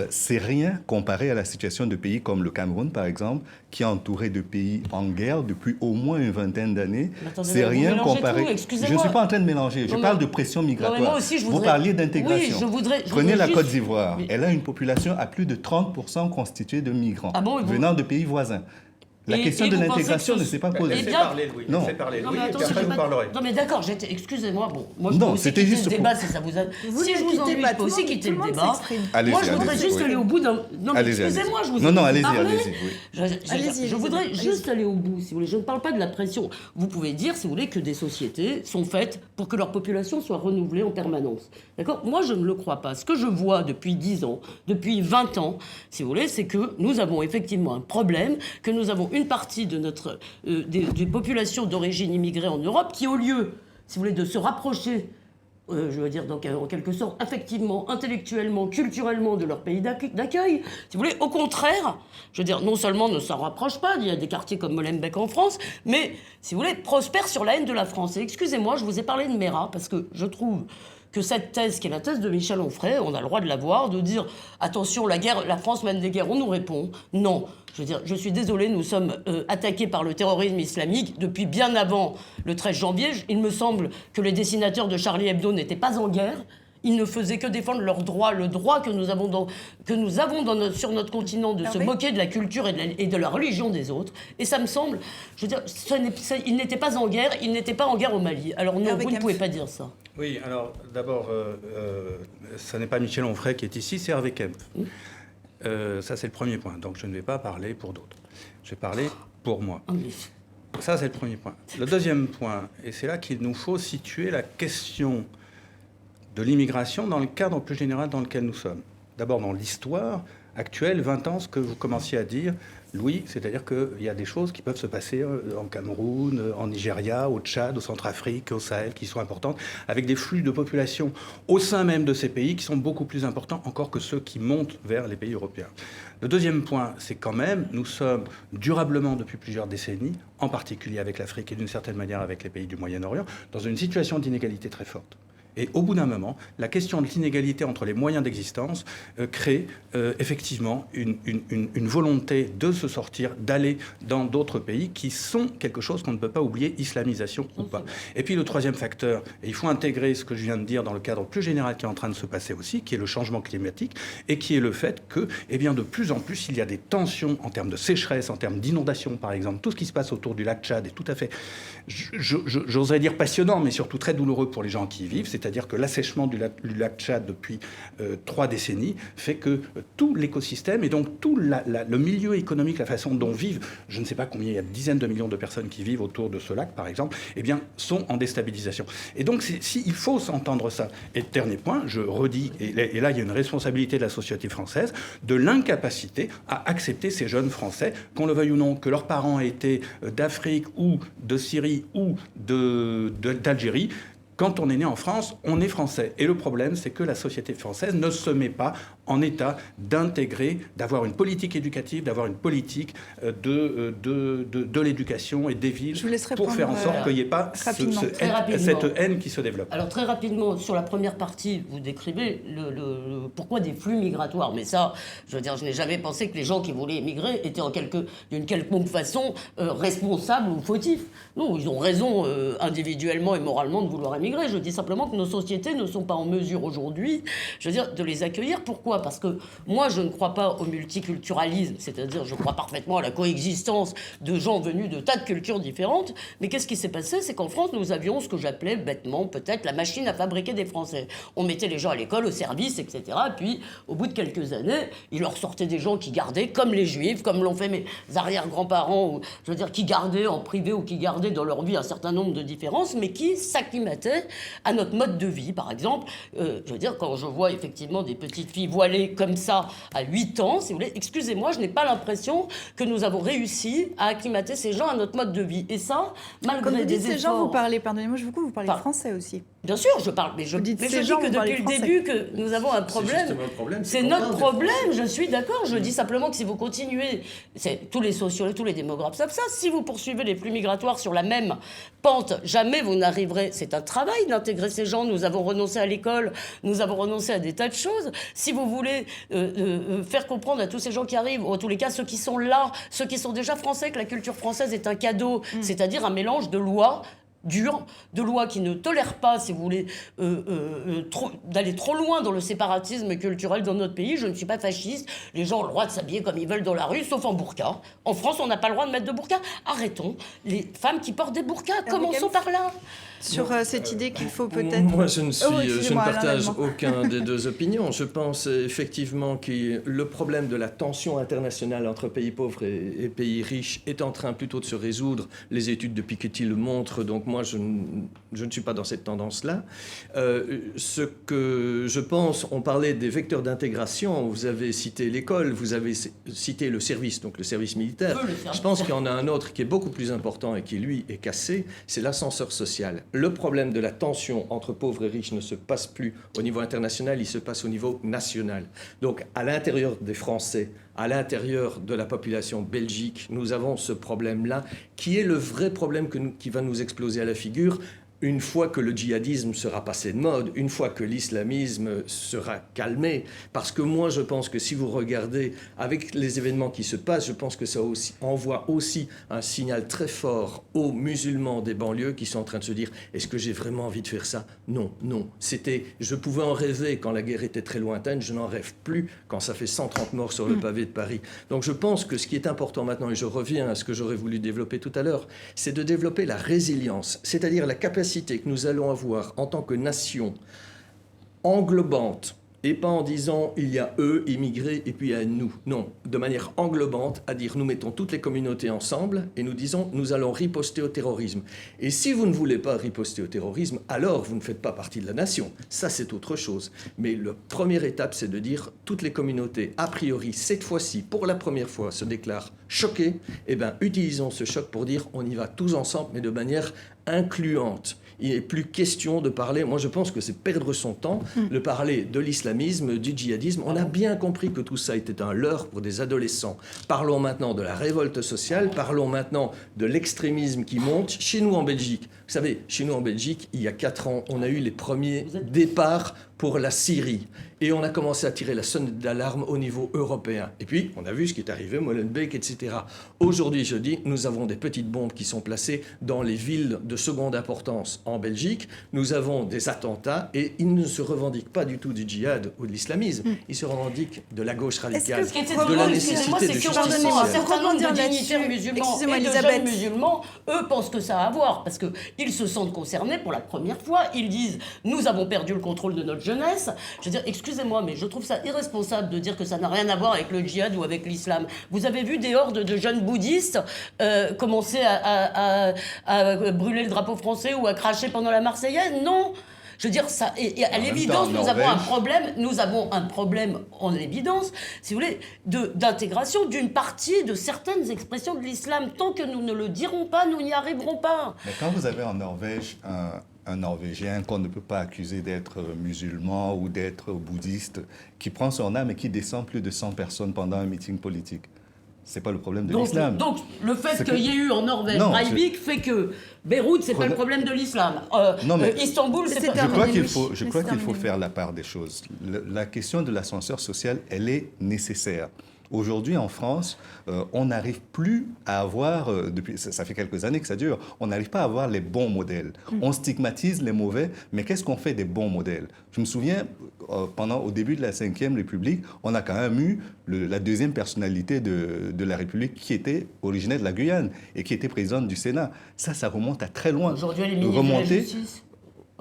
c'est rien comparé à la situation de pays comme le Cameroun, par exemple, qui est entouré de pays en guerre depuis au moins une vingtaine d'années. C'est rien comparé. Je ne suis pas en train de mélanger. Je parle de pression migratoire. Moi aussi, vous parliez d'intégration. Prenez la Côte d'Ivoire. Elle a une population à plus de 30% constituée de migrants venant de pays voisins. La question de l'intégration ne s'est pas posée. Laissez parler Louis. Non. Laissez parler Louis, mais et puis après vous parlerez. Non mais d'accord, excusez-moi, bon, moi je Non, peux aussi c'était quitter juste le débat si ça vous a... Vous si je vous ennuie, je peux aussi quitter le débat. Allez-y, Moi je voudrais allez-y, juste oui. aller au bout d'un... Non mais Allez-y, excusez-moi, allez-y. je vous Non, non, ai allez-y, parlé. allez-y, oui. Je voudrais juste aller au bout, si vous voulez. Je ne parle pas de la pression. Vous pouvez dire, si vous voulez, que des sociétés sont faites pour que leur population soit renouvelée en permanence. D'accord ? Moi, je ne le crois pas. Ce que je vois depuis 10 ans, depuis 20 ans, si vous voulez, c'est que nous avons effectivement un problème, que nous avons une partie de notre, des populations d'origine immigrée en Europe qui, au lieu, si vous voulez, de se rapprocher, je veux dire, donc, en quelque sorte, affectivement, intellectuellement, culturellement de leur pays d'accueil. Si vous voulez, au contraire, je veux dire, non seulement ne s'en rapprochent pas, il y a des quartiers comme Molenbeek en France, mais, si vous voulez, prospèrent sur la haine de la France. Et excusez-moi, je vous ai parlé de Mera, parce que je trouve que cette thèse, qui est la thèse de Michel Onfray, on a le droit de la voir, de dire « Attention, la France mène des guerres », on nous répond « Non ». Je veux dire, je suis désolée, nous sommes attaqués par le terrorisme islamique depuis bien avant le 13 janvier. Il me semble que les dessinateurs de Charlie Hebdo n'étaient pas en guerre. Ils ne faisaient que défendre leur droit, le droit que nous avons, sur notre continent de se moquer de la culture et de la religion des autres. Et ça me semble, je veux dire, ils n'étaient pas en guerre, ils n'étaient pas en guerre au Mali. Alors non, vous ne pouvez pas dire ça. Oui, alors d'abord, ce n'est pas Michel Onfray qui est ici, c'est Hervé Kempf. Ça, c'est le premier point. Donc, je ne vais pas parler pour d'autres. Je vais parler pour moi. Ça, c'est le premier point. Le deuxième point, et c'est là qu'il nous faut situer la question de l'immigration dans le cadre plus général dans lequel nous sommes. D'abord, dans l'histoire actuelle, 20 ans, ce que vous commenciez à dire, Louis, c'est-à-dire qu'il y a des choses qui peuvent se passer en Cameroun, en Nigeria, au Tchad, au Centrafrique, au Sahel, qui sont importantes, avec des flux de population au sein même de ces pays qui sont beaucoup plus importants encore que ceux qui montent vers les pays européens. Le deuxième point, c'est quand même, nous sommes durablement depuis plusieurs décennies, en particulier avec l'Afrique et d'une certaine manière avec les pays du Moyen-Orient, dans une situation d'inégalité très forte. Et au bout d'un moment, la question de l'inégalité entre les moyens d'existence crée effectivement une volonté de se sortir, d'aller dans d'autres pays qui sont quelque chose qu'on ne peut pas oublier, islamisation ou pas. Et puis le troisième facteur, et il faut intégrer ce que je viens de dire dans le cadre plus général qui est en train de se passer aussi, qui est le changement climatique, et qui est le fait que, eh bien, de plus en plus, il y a des tensions en termes de sécheresse, en termes d'inondation, par exemple. Tout ce qui se passe autour du lac Tchad est tout à fait, j'oserais dire passionnant, mais surtout très douloureux pour les gens qui y vivent. C'est-à-dire que l'assèchement du lac Tchad depuis 3 décennies fait que tout l'écosystème et donc tout le milieu économique, la façon dont vivent, je ne sais pas combien, il y a dizaines de millions de personnes qui vivent autour de ce lac, par exemple, eh bien, sont en déstabilisation. Et donc, il faut s'entendre ça. Et dernier point, je redis, et là, il y a une responsabilité de la société française, de l'incapacité à accepter ces jeunes Français, qu'on le veuille ou non, que leurs parents étaient d'Afrique ou de Syrie ou d'Algérie. Quand on est né en France, on est français. Et le problème, c'est que la société française ne se met pas en état d'intégrer, d'avoir une politique éducative, d'avoir une politique de l'éducation et des villes pour faire en sorte qu'il n'y ait pas cette haine qui se développe. Alors très rapidement, sur la première partie, vous décrivez le pourquoi des flux migratoires. Mais ça, je veux dire, je n'ai jamais pensé que les gens qui voulaient émigrer étaient d'une quelconque façon responsables ou fautifs. Non, ils ont raison individuellement et moralement de vouloir émigrer. Je dis simplement que nos sociétés ne sont pas en mesure aujourd'hui, je veux dire, de les accueillir. Pourquoi ? Parce que moi, je ne crois pas au multiculturalisme, c'est-à-dire je crois parfaitement à la coexistence de gens venus de tas de cultures différentes. Mais qu'est-ce qui s'est passé ? C'est qu'en France, nous avions ce que j'appelais bêtement peut-être la machine à fabriquer des Français. On mettait les gens à l'école, au service, etc. Et puis, au bout de quelques années, il leur sortait des gens qui gardaient, comme les Juifs, comme l'ont fait mes arrière-grands-parents, ou, je veux dire, qui gardaient en privé ou qui gardaient dans leur vie un certain nombre de différences, mais qui s'acclimataient à notre mode de vie, par exemple. Je veux dire, quand je vois effectivement des petites filles voilées comme ça à 8 ans, si vous voulez, excusez-moi, je n'ai pas l'impression que nous avons réussi à acclimater ces gens à notre mode de vie. Et ça, malgré des efforts... Quand vous dites ces gens, vous parlez, pardonnez-moi, vous parlez français aussi. Bien sûr, je parle, mais je dis que depuis le début que nous avons un problème. C'est notre problème, je suis d'accord. Je dis simplement que si vous continuez, tous les sociologues, tous les démographes savent ça, si vous poursuivez les flux migratoires sur la même pente, jamais vous n'arriverez. C'est un travail d'intégrer ces gens. Nous avons renoncé à l'école, nous avons renoncé à des tas de choses. Si vous voulez faire comprendre à tous ces gens qui arrivent, ou en tous les cas ceux qui sont là, ceux qui sont déjà français, que la culture française est un cadeau, c'est-à-dire un mélange de lois dure, de loi qui ne tolère pas, si vous voulez, d'aller trop loin dans le séparatisme culturel dans notre pays. Je ne suis pas fasciste. Les gens ont le droit de s'habiller comme ils veulent dans la rue, sauf en burqa. En France, on n'a pas le droit de mettre de burqa. Arrêtons. Les femmes qui portent des burqas, commençons par là. Sur cette idée qu'il faut peut-être... Moi, je ne partage aucun des deux opinions. Je pense effectivement que le problème de la tension internationale entre pays pauvres et pays riches est en train plutôt de se résoudre. Les études de Piketty le montrent, donc moi, je ne suis pas dans cette tendance-là. Ce que je pense, on parlait des vecteurs d'intégration, vous avez cité l'école, vous avez cité le service, donc le service militaire. Je pense qu'il y en a un autre qui est beaucoup plus important et qui, lui, est cassé, c'est l'ascenseur social. Le problème de la tension entre pauvres et riches ne se passe plus au niveau international, il se passe au niveau national. Donc, à l'intérieur des Français, à l'intérieur de la population belgique, nous avons ce problème-là, qui est le vrai problème qui va nous exploser à la figure. Une fois que le djihadisme sera passé de mode, une fois que l'islamisme sera calmé, parce que moi je pense que si vous regardez avec les événements qui se passent, je pense que ça envoie aussi un signal très fort aux musulmans des banlieues qui sont en train de se dire « Est-ce que j'ai vraiment envie de faire ça ?» Non, non. Je pouvais en rêver quand la guerre était très lointaine, je n'en rêve plus quand ça fait 130 morts sur le pavé de Paris. Donc je pense que ce qui est important maintenant, et je reviens à ce que j'aurais voulu développer tout à l'heure, c'est de développer la résilience, c'est-à-dire la capacité que nous allons avoir en tant que nation englobante, et pas en disant il y a eux, immigrés, et puis il y a nous. Non, de manière englobante, à dire nous mettons toutes les communautés ensemble et nous disons nous allons riposter au terrorisme. Et si vous ne voulez pas riposter au terrorisme, alors vous ne faites pas partie de la nation. Ça, c'est autre chose. Mais la première étape, c'est de dire toutes les communautés, a priori, cette fois-ci, pour la première fois, se déclarent choquées. Eh bien, utilisons ce choc pour dire on y va tous ensemble, mais de manière incluante. Il n'est plus question de parler, moi je pense que c'est perdre son temps, de parler de l'islamisme, du djihadisme. On a bien compris que tout ça était un leurre pour des adolescents. Parlons maintenant de la révolte sociale, parlons maintenant de l'extrémisme qui monte. Chez nous en Belgique, vous savez, chez nous en Belgique, il y a 4 ans, on a eu les premiers départs pour la Syrie. Et on a commencé à tirer la sonnette d'alarme au niveau européen. Et puis, on a vu ce qui est arrivé, Molenbeek, etc. Aujourd'hui, je dis, nous avons des petites bombes qui sont placées dans les villes de seconde importance en Belgique. Nous avons des attentats et ils ne se revendiquent pas du tout du djihad ou de l'islamisme. Ils se revendiquent de la gauche radicale, de la nécessité de justice sociale. Un certain nombre de dignitaires musulmans et de jeunes musulmans, eux, pensent que ça a à voir parce qu'ils se sentent concernés pour la première fois. Ils disent, nous avons perdu le contrôle de notre jeunesse. Je veux dire, excusez-moi, mais je trouve ça irresponsable de dire que ça n'a rien à voir avec le djihad ou avec l'islam. Vous avez vu des hordes de jeunes bouddhistes commencer à brûler le drapeau français ou à cracher pendant la Marseillaise? Non. Je veux dire, ça, et à l'évidence, nous avons un problème en évidence, si vous voulez, d'intégration d'une partie de certaines expressions de l'islam. Tant que nous ne le dirons pas, nous n'y arriverons pas. Mais quand vous avez en Norvège un Norvégien qu'on ne peut pas accuser d'être musulman ou d'être bouddhiste, qui prend son âme et qui descend plus de 100 personnes pendant un meeting politique, c'est pas le problème de l'islam. Donc, le fait qu'il y ait eu en Norvège Breivik fait que Beyrouth, c'est pas le problème de l'islam. Istanbul, c'est pas... Je crois qu'il faut faire la part des choses. La question de l'ascenseur social, elle est nécessaire. Aujourd'hui, en France, on n'arrive plus à avoir, depuis, ça fait quelques années que ça dure, on n'arrive pas à avoir les bons modèles. On stigmatise les mauvais, mais qu'est-ce qu'on fait des bons modèles? Je me souviens, au début de la Ve République, on a quand même eu la deuxième personnalité de la République qui était originaire de la Guyane et qui était présidente du Sénat. Ça remonte à très loin. Aujourd'hui, elle est ministre de la Justice.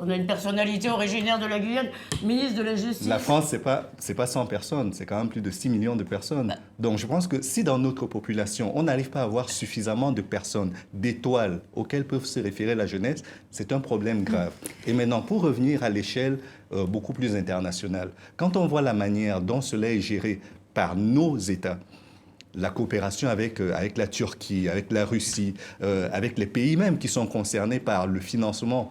On a une personnalité originaire de la Guyane, ministre de la Justice. La France, c'est pas 100 personnes, c'est quand même plus de 6 millions de personnes. Donc je pense que si dans notre population, on n'arrive pas à avoir suffisamment de personnes, d'étoiles auxquelles peuvent se référer la jeunesse, c'est un problème grave. Et maintenant, pour revenir à l'échelle beaucoup plus internationale, quand on voit la manière dont cela est géré par nos États, la coopération avec la Turquie, avec la Russie, avec les pays même qui sont concernés par le financement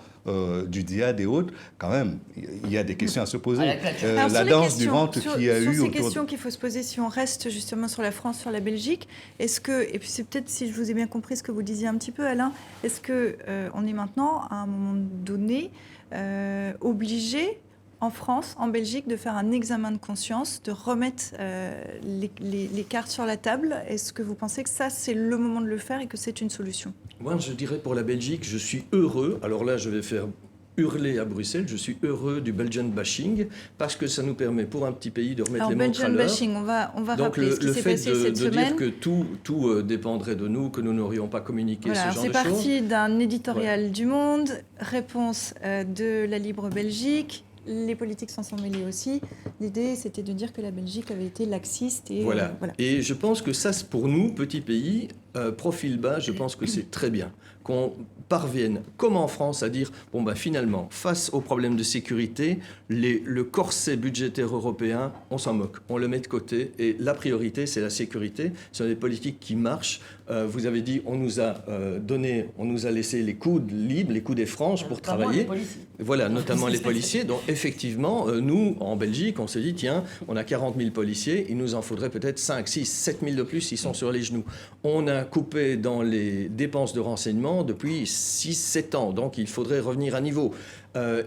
du djihad et autres, quand même, il y a des questions à se poser. La danse du ventre qu'il y a eu autour... Sur ces questions qu'il faut se poser, si on reste justement sur la France, sur la Belgique, est-ce que, et puis c'est peut-être, si je vous ai bien compris ce que vous disiez un petit peu, Alain, est-ce qu'on est maintenant, à un moment donné, obligé en France, en Belgique, de faire un examen de conscience, de remettre les cartes sur la table? Est-ce que vous pensez que ça, c'est le moment de le faire et que c'est une solution? Moi, je dirais pour la Belgique, je suis heureux. Alors là, je vais faire hurler à Bruxelles, je suis heureux du Belgian bashing parce que ça nous permet pour un petit pays de remettre les montres à l'heure. Bashing, on va Donc rappeler ce qui s'est passé cette semaine. dire que tout dépendrait de nous, que nous n'aurions pas communiqué ce genre de choses. C'est parti d'un éditorial du Monde, réponse de la Libre Belgique. Les politiques s'en sont mêlés aussi. L'idée, c'était de dire que la Belgique avait été laxiste. Et, voilà. Et je pense que ça, pour nous, petit pays, profil bas, je pense que c'est très bien qu'on parvienne, comme en France, à dire, bon, bah, finalement, face aux problèmes de sécurité, le corset budgétaire européen, on s'en moque, on le met de côté. Et la priorité, c'est la sécurité. Ce sont des politiques qui marchent. Vous avez dit, on nous a laissé les coudes libres, les coudes et franches pour travailler. Voilà, notamment les policiers. Donc, effectivement, nous, en Belgique, on s'est dit, tiens, on a 40 000 policiers, il nous en faudrait peut-être 5, 6, 7 000 de plus, ils sont sur les genoux. On a coupé dans les dépenses de renseignement depuis 6-7 ans, donc il faudrait revenir à niveau.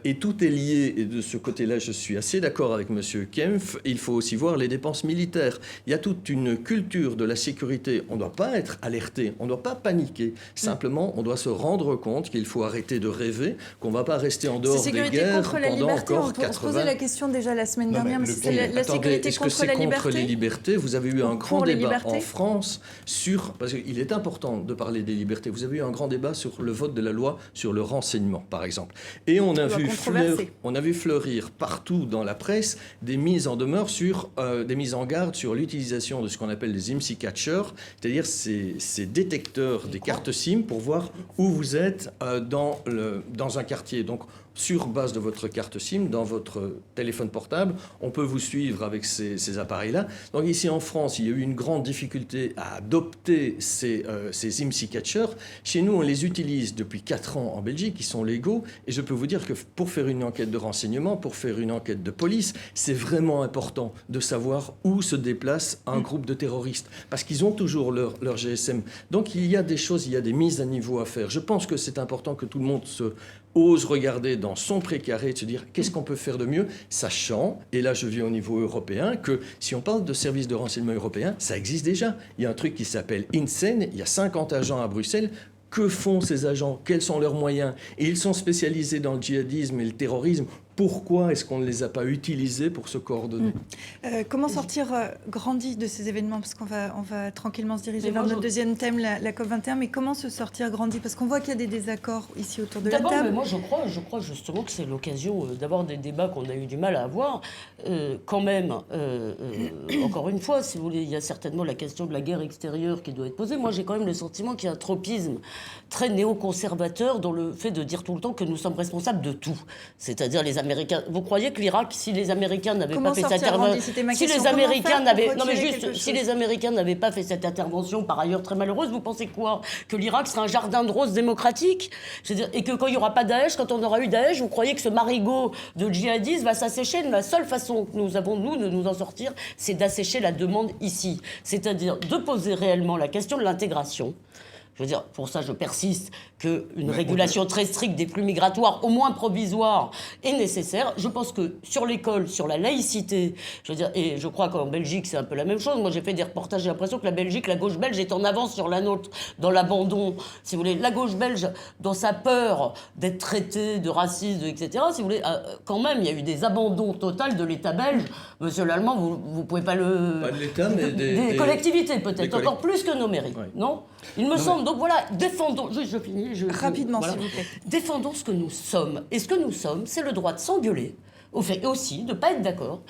Et tout est lié, et de ce côté-là, je suis assez d'accord avec M. Kempf, il faut aussi voir les dépenses militaires. Il y a toute une culture de la sécurité, on ne doit pas être alerté, on ne doit pas paniquer, simplement on doit se rendre compte qu'il faut arrêter de rêver, qu'on ne va pas rester en dehors des guerres pendant encore 80... On se posait la question déjà la semaine dernière, mais c'est la sécurité contre la liberté. Contre les libertés, vous avez eu un grand débat en France sur... Parce qu'il est important de parler des libertés. Vous avez eu un grand débat sur le vote de la loi sur le renseignement, par exemple. Et on a vu fleurir partout dans la presse des mises en demeure des mises en garde sur l'utilisation de ce qu'on appelle des IMSI catchers, c'est-à-dire ces détecteurs des cartes SIM pour voir où vous êtes dans un quartier. Donc, sur base de votre carte SIM, dans votre téléphone portable, on peut vous suivre avec ces appareils-là. Donc ici en France, il y a eu une grande difficulté à adopter ces IMSI catchers. Chez nous, on les utilise depuis 4 ans en Belgique, ils sont légaux. Et je peux vous dire que pour faire une enquête de renseignement, pour faire une enquête de police, c'est vraiment important de savoir où se déplace un groupe de terroristes. Parce qu'ils ont toujours leur GSM. Donc il y a des choses, il y a des mises à niveau à faire. Je pense que c'est important que tout le monde ose regarder dans son précaré et de se dire qu'est-ce qu'on peut faire de mieux, sachant, et là je vis au niveau européen, que si on parle de services de renseignement européens, ça existe déjà. Il y a un truc qui s'appelle INSEN, il y a 50 agents à Bruxelles. Que font ces agents? Quels sont leurs moyens? Et ils sont spécialisés dans le djihadisme et le terrorisme. Pourquoi est-ce qu'on ne les a pas utilisés pour se coordonner? Comment sortir grandi de ces événements? Parce qu'on va tranquillement se diriger vers notre deuxième thème, la COP21. Mais comment se sortir grandi? Parce qu'on voit qu'il y a des désaccords ici autour de la table. Moi, je crois justement que c'est l'occasion d'avoir des débats qu'on a eu du mal à avoir. Quand même, encore une fois, si vous voulez, il y a certainement la question de la guerre extérieure qui doit être posée. Moi, j'ai quand même le sentiment qu'il y a un tropisme très néoconservateur dans le fait de dire tout le temps que nous sommes responsables de tout. C'est-à-dire les Américains. Vous croyez que l'Irak, si les Américains n'avaient pas fait cette intervention, si les Américains n'avaient pas fait cette intervention, par ailleurs très malheureuse, vous pensez quoi? Que l'Irak sera un jardin de roses démocratique? C'est-à-dire, et que quand il n'y aura pas Daesh, quand on aura eu Daesh, vous croyez que ce marigot de djihadistes va s'assécher? La seule façon que nous avons, nous, de nous en sortir, c'est d'assécher la demande ici. C'est-à-dire de poser réellement la question de l'intégration. Je veux dire, pour ça, je persiste qu'une régulation très stricte des flux migratoires, au moins provisoire, est nécessaire. Je pense que sur l'école, sur la laïcité, je veux dire, et je crois qu'en Belgique, c'est un peu la même chose. Moi, j'ai fait des reportages, j'ai l'impression que la Belgique, la gauche belge, est en avance sur la nôtre dans l'abandon. Si vous voulez, la gauche belge, dans sa peur d'être traitée de raciste, etc., si vous voulez, quand même, il y a eu des abandons totaux de l'État belge. Monsieur l'Allemand, vous pouvez pas le... Pas de l'État, mais des collectivités, peut-être, encore plus que nos mairies, non? Il me semble. Donc voilà, défendons... Je finis. Rapidement, voilà. s'il vous plaît. Défendons ce que nous sommes. Et ce que nous sommes, c'est le droit de s'engueuler, au fait aussi, de ne pas être d'accord,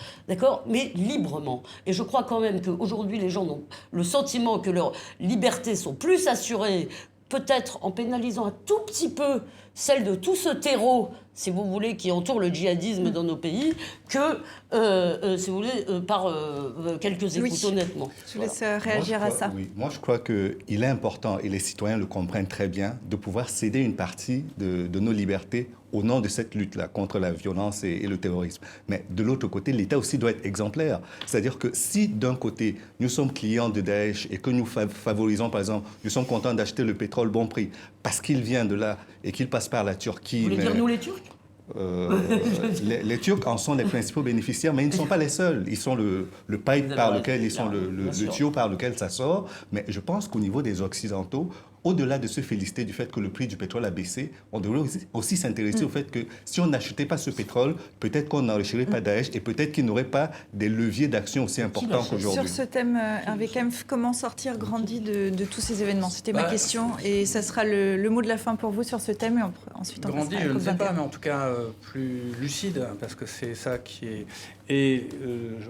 mais librement. Et je crois quand même qu'aujourd'hui, les gens ont le sentiment que leurs libertés sont plus assurées, peut-être en pénalisant un tout petit peu celle de tout ce terreau, si vous voulez, qui entoure le djihadisme dans nos pays, que, si vous voulez, par quelques écoutes, honnêtement. Je vous laisse réagir à ça. Oui, moi je crois qu'il est important, et les citoyens le comprennent très bien, de pouvoir céder une partie de nos libertés au nom de cette lutte-là contre la violence et le terrorisme. Mais de l'autre côté, l'État aussi doit être exemplaire. C'est-à-dire que si d'un côté, nous sommes clients de Daesh et que nous favorisons, par exemple, nous sommes contents d'acheter le pétrole bon prix parce qu'il vient de là et qu'il passe par la Turquie... Vous voulez dire nous les Turcs ? Les Turcs en sont les principaux bénéficiaires, mais ils ne sont pas les seuls. Ils sont le pipe par lequel, ils sont le tuyau par lequel ça sort. Mais je pense qu'au niveau des Occidentaux, au-delà de se féliciter du fait que le prix du pétrole a baissé, on devrait aussi s'intéresser au fait que si on n'achetait pas ce pétrole, peut-être qu'on n'enrichirait pas Daesh et peut-être qu'il n'aurait pas des leviers d'action aussi importants qu'aujourd'hui. Sur ce thème, Hervé Kempf, comment sortir grandi de tous ces événements? C'était ma question et ça sera le mot de la fin pour vous sur ce thème et ensuite on grandi, passera à la je ne sais COP21. pas, mais en tout cas plus lucide, parce que c'est ça qui est... Et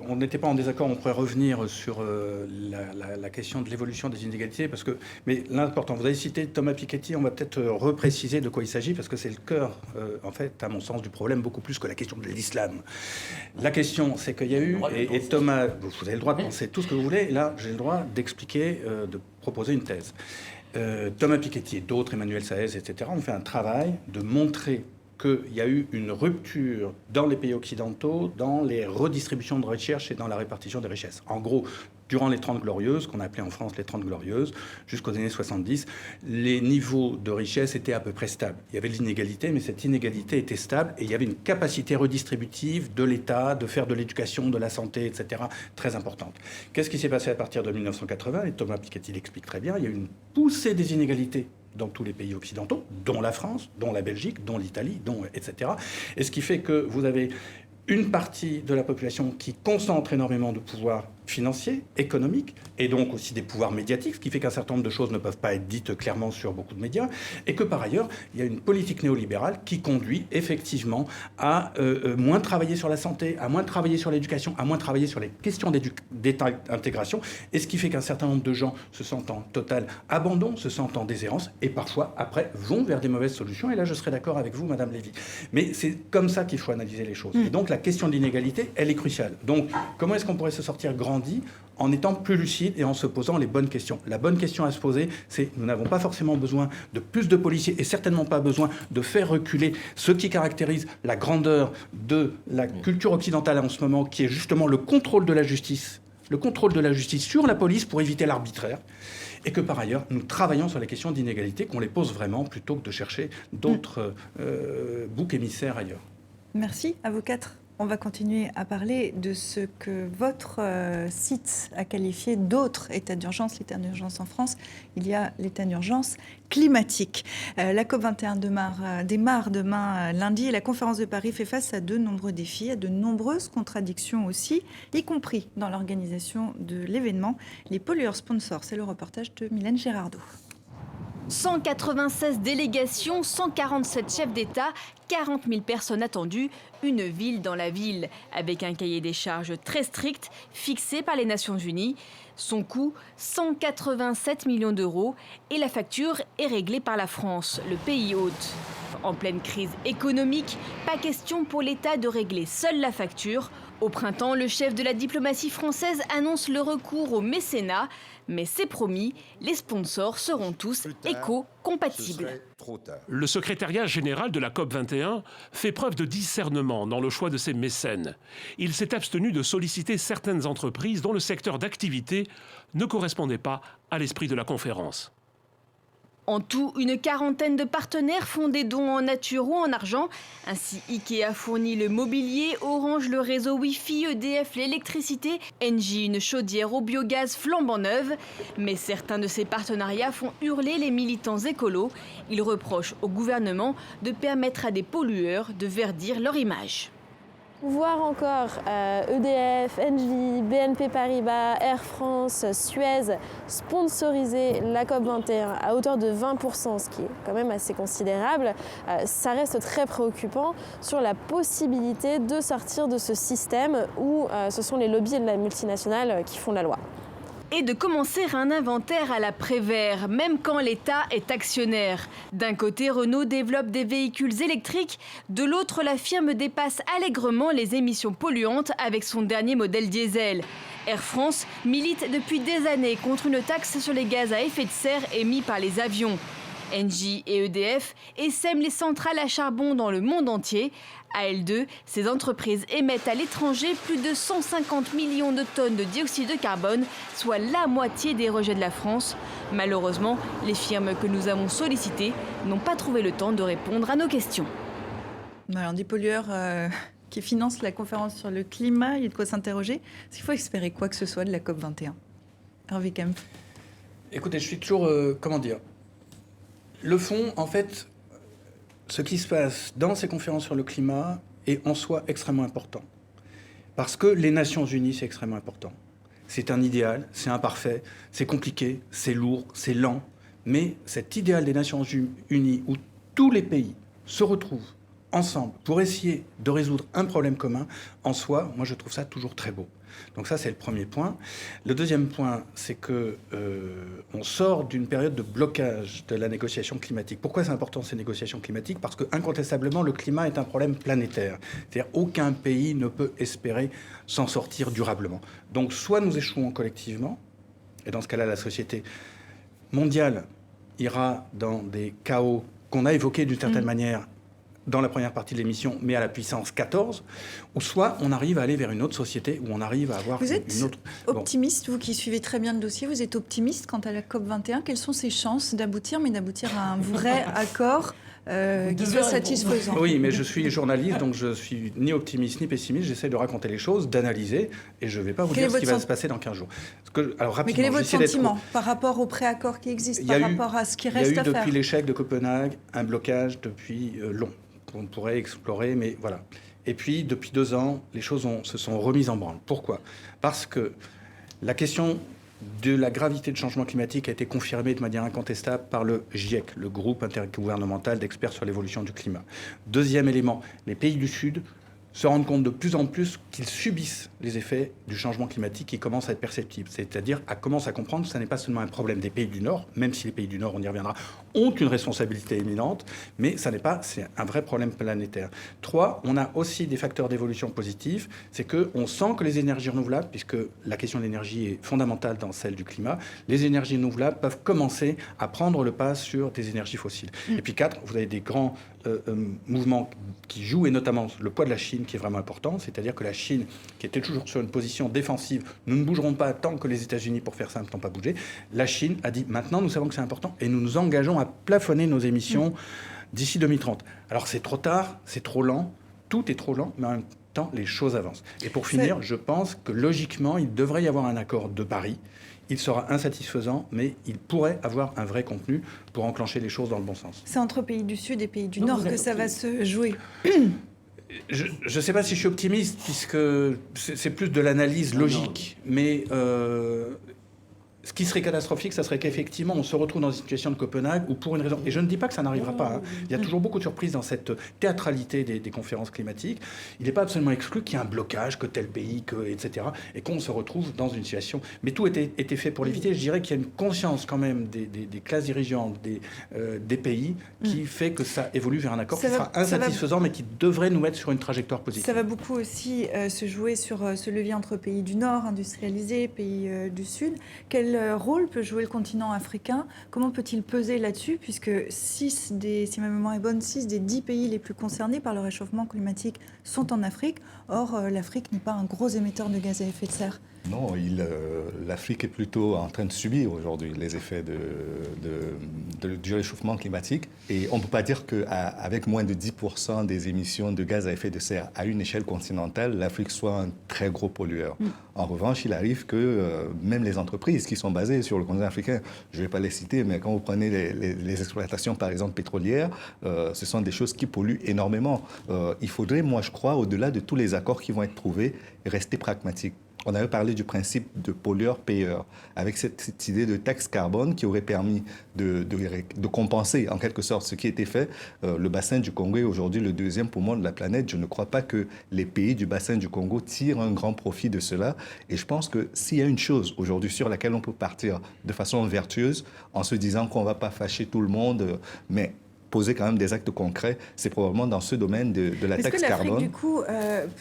on n'était pas en désaccord, on pourrait revenir sur la question de l'évolution des inégalités, parce que... Mais l'important, vous avez cité Thomas Piketty, on va peut-être repréciser de quoi il s'agit, parce que c'est le cœur, en fait, à mon sens, du problème, beaucoup plus que la question de l'islam. La question, c'est qu'il y a eu, et Thomas, vous avez le droit de penser tout ce que vous voulez, et là, j'ai le droit d'expliquer, de proposer une thèse. Thomas Piketty et d'autres, Emmanuel Saez, etc., ont fait un travail de montrer qu'il y a eu une rupture dans les pays occidentaux, dans les redistributions de recherche et dans la répartition des richesses. En gros, durant les 30 Glorieuses, qu'on appelait en France les 30 Glorieuses, jusqu'aux années 70, les niveaux de richesse étaient à peu près stables. Il y avait de l'inégalité, mais cette inégalité était stable et il y avait une capacité redistributive de l'État de faire de l'éducation, de la santé, etc., très importante. Qu'est-ce qui s'est passé à partir de 1980 ? Et Thomas Piketty l'explique très bien, il y a eu une poussée des inégalités dans tous les pays occidentaux, dont la France, dont la Belgique, dont l'Italie, etc. Et ce qui fait que vous avez une partie de la population qui concentre énormément de pouvoir financier, économique, et donc aussi des pouvoirs médiatiques, ce qui fait qu'un certain nombre de choses ne peuvent pas être dites clairement sur beaucoup de médias, et que par ailleurs, il y a une politique néolibérale qui conduit effectivement à moins travailler sur la santé, à moins travailler sur l'éducation, à moins travailler sur les questions d'intégration, et ce qui fait qu'un certain nombre de gens se sentent en total abandon, se sentent en déshérence, et parfois, après, vont vers des mauvaises solutions, et là, je serai d'accord avec vous, Madame Lévy. Mais c'est comme ça qu'il faut analyser les choses. Et donc, la question de l'inégalité, elle est cruciale. Donc, comment est-ce qu'on pourrait se sortir grandi en étant plus lucide et en se posant les bonnes questions. La bonne question à se poser, c'est nous n'avons pas forcément besoin de plus de policiers et certainement pas besoin de faire reculer ce qui caractérise la grandeur de la culture occidentale en ce moment, qui est justement le contrôle de la justice sur la police pour éviter l'arbitraire, et que par ailleurs, nous travaillons sur les questions d'inégalité, qu'on les pose vraiment plutôt que de chercher d'autres boucs émissaires ailleurs. Merci à vous quatre. On va continuer à parler de ce que votre site a qualifié d'autres états d'urgence. L'état d'urgence en France, il y a l'état d'urgence climatique. La COP21 démarre demain lundi et la conférence de Paris fait face à de nombreux défis, à de nombreuses contradictions aussi, y compris dans l'organisation de l'événement. Les pollueurs sponsors, c'est le reportage de Mylène Gérardot. 196 délégations, 147 chefs d'État, 40 000 personnes attendues, une ville dans la ville, avec un cahier des charges très strict fixé par les Nations Unies. Son coût, 187 millions d'euros, et la facture est réglée par la France, le pays hôte. En pleine crise économique, pas question pour l'État de régler seul la facture. Au printemps, le chef de la diplomatie française annonce le recours au mécénat. Mais c'est promis, les sponsors seront tous éco-compatibles. Le secrétariat général de la COP21 fait preuve de discernement dans le choix de ses mécènes. Il s'est abstenu de solliciter certaines entreprises dont le secteur d'activité ne correspondait pas à l'esprit de la conférence. En tout, une quarantaine de partenaires font des dons en nature ou en argent. Ainsi, Ikea fournit le mobilier, Orange le réseau Wi-Fi, EDF l'électricité, Engie une chaudière au biogaz flambant neuve. Mais certains de ces partenariats font hurler les militants écolos. Ils reprochent au gouvernement de permettre à des pollueurs de verdir leur image. Voir encore EDF, Engie, BNP Paribas, Air France, Suez sponsoriser la COP21 à hauteur de 20%, ce qui est quand même assez considérable, ça reste très préoccupant sur la possibilité de sortir de ce système où ce sont les lobbies de la multinationale qui font la loi. Et de commencer un inventaire à la Prévert, même quand l'État est actionnaire. D'un côté, Renault développe des véhicules électriques, de l'autre, la firme dépasse allègrement les émissions polluantes avec son dernier modèle diesel. Air France milite depuis des années contre une taxe sur les gaz à effet de serre émis par les avions. Engie et EDF essaiment les centrales à charbon dans le monde entier. À elles deux, ces entreprises émettent à l'étranger plus de 150 millions de tonnes de dioxyde de carbone, soit la moitié des rejets de la France. Malheureusement, les firmes que nous avons sollicitées n'ont pas trouvé le temps de répondre à nos questions. Alors, des pollueurs qui financent la conférence sur le climat, il y a de quoi s'interroger. Est-ce qu'il faut espérer quoi que ce soit de la COP21 ? Hervé Kempf. Écoutez, je suis toujours... comment dire ? Le fond, en fait, ce qui se passe dans ces conférences sur le climat est en soi extrêmement important. Parce que les Nations Unies, c'est extrêmement important. C'est un idéal, c'est imparfait, c'est compliqué, c'est lourd, c'est lent. Mais cet idéal des Nations Unies où tous les pays se retrouvent ensemble pour essayer de résoudre un problème commun, en soi, moi je trouve ça toujours très beau. Donc ça, c'est le premier point. Le deuxième point, c'est que on sort d'une période de blocage de la négociation climatique. Pourquoi c'est important ces négociations climatiques ? Parce que incontestablement, le climat est un problème planétaire. C'est-à-dire aucun pays ne peut espérer s'en sortir durablement. Donc soit nous échouons collectivement, et dans ce cas-là, la société mondiale ira dans des chaos qu'on a évoqués d'une certaine manière dans la première partie de l'émission, mais à la puissance 14, ou soit on arrive à aller vers une autre société où on arrive à avoir vous êtes une autre... optimiste, vous qui suivez très bien le dossier, vous êtes optimiste quant à la COP21. Quelles sont ses chances d'aboutir, mais d'aboutir à un vrai accord qui soit satisfaisant? Oui, mais je suis journaliste, donc je suis ni optimiste ni pessimiste. J'essaie de raconter les choses, d'analyser, et je ne vais pas vous dire ce qui va se passer dans 15 jours. Alors, rapidement, mais quel est votre sentiment par rapport au préaccord qui existe, par rapport à ce qui reste à faire? Il y a eu depuis l'échec de Copenhague un blocage depuis long, qu'on pourrait explorer, mais voilà. Et puis, depuis 2 ans, les choses se sont remises en branle. Pourquoi ? Parce que la question de la gravité du changement climatique a été confirmée de manière incontestable par le GIEC, le groupe intergouvernemental d'experts sur l'évolution du climat. Deuxième élément, les pays du Sud se rendent compte de plus en plus qu'ils subissent les effets du changement climatique qui commencent à être perceptibles. C'est-à-dire, commencent à comprendre que ce n'est pas seulement un problème des pays du Nord, même si les pays du Nord, on y reviendra, ont une responsabilité éminente, mais c'est un vrai problème planétaire. 3, on a aussi des facteurs d'évolution positifs, c'est qu'on sent que les énergies renouvelables, puisque la question de l'énergie est fondamentale dans celle du climat, les énergies renouvelables peuvent commencer à prendre le pas sur des énergies fossiles. Et puis 4, vous avez des grands mouvements qui jouent, et notamment le poids de la Chine, qui est vraiment important, c'est-à-dire que la Chine, qui était toujours sur une position défensive, nous ne bougerons pas tant que les États-Unis, pour faire simple, n'ont pas bougé. La Chine a dit, maintenant nous savons que c'est important, et nous nous engageons à plafonner nos émissions d'ici 2030. Alors c'est trop tard, c'est trop lent, tout est trop lent, mais en même temps, les choses avancent. Et pour finir, je pense que logiquement, il devrait y avoir un accord de Paris. Il sera insatisfaisant, mais il pourrait avoir un vrai contenu pour enclencher les choses dans le bon sens. C'est entre pays du Sud et pays du Nord que ça va se jouer. Je ne sais pas si je suis optimiste, puisque c'est plus de l'analyse logique. Mais ce qui serait catastrophique, ça serait qu'effectivement, on se retrouve dans une situation de Copenhague où, pour une raison... Et je ne dis pas que ça n'arrivera pas. Il y a toujours beaucoup de surprises dans cette théâtralité des conférences climatiques. Il n'est pas absolument exclu qu'il y ait un blocage, que tel pays, etc. Et qu'on se retrouve dans une situation... Mais tout était fait pour l'éviter. Je dirais qu'il y a une conscience quand même des classes dirigeantes des pays qui fait que ça évolue vers un accord qui sera insatisfaisant, mais qui devrait nous mettre sur une trajectoire positive. Ça va beaucoup aussi se jouer sur ce levier entre pays du Nord, industrialisés, pays du Sud. Quel rôle peut jouer le continent africain? Comment peut-il peser là-dessus? Puisque si ma mémoire est bonne, 6 des 10 pays les plus concernés par le réchauffement climatique sont en Afrique. Or, l'Afrique n'est pas un gros émetteur de gaz à effet de serre. Non, l'Afrique est plutôt en train de subir aujourd'hui les effets du réchauffement climatique. Et on ne peut pas dire qu'avec moins de 10% des émissions de gaz à effet de serre à une échelle continentale, l'Afrique soit un très gros pollueur. En revanche, il arrive que même les entreprises qui sont basées sur le continent africain, je ne vais pas les citer, mais quand vous prenez les exploitations, par exemple, pétrolières, ce sont des choses qui polluent énormément. Il faudrait, moi je crois, au-delà de tous les accords qui vont être trouvés, rester pragmatique. On avait parlé du principe de pollueur-payeur, avec cette idée de taxe carbone qui aurait permis de compenser en quelque sorte ce qui était fait. Le bassin du Congo est aujourd'hui le 2e poumon de la planète. Je ne crois pas que les pays du bassin du Congo tirent un grand profit de cela. Et je pense que s'il y a une chose aujourd'hui sur laquelle on peut partir de façon vertueuse, en se disant qu'on ne va pas fâcher tout le monde, mais poser quand même des actes concrets, c'est probablement dans ce domaine de la taxe carbone. Est-ce que l'Afrique, du coup,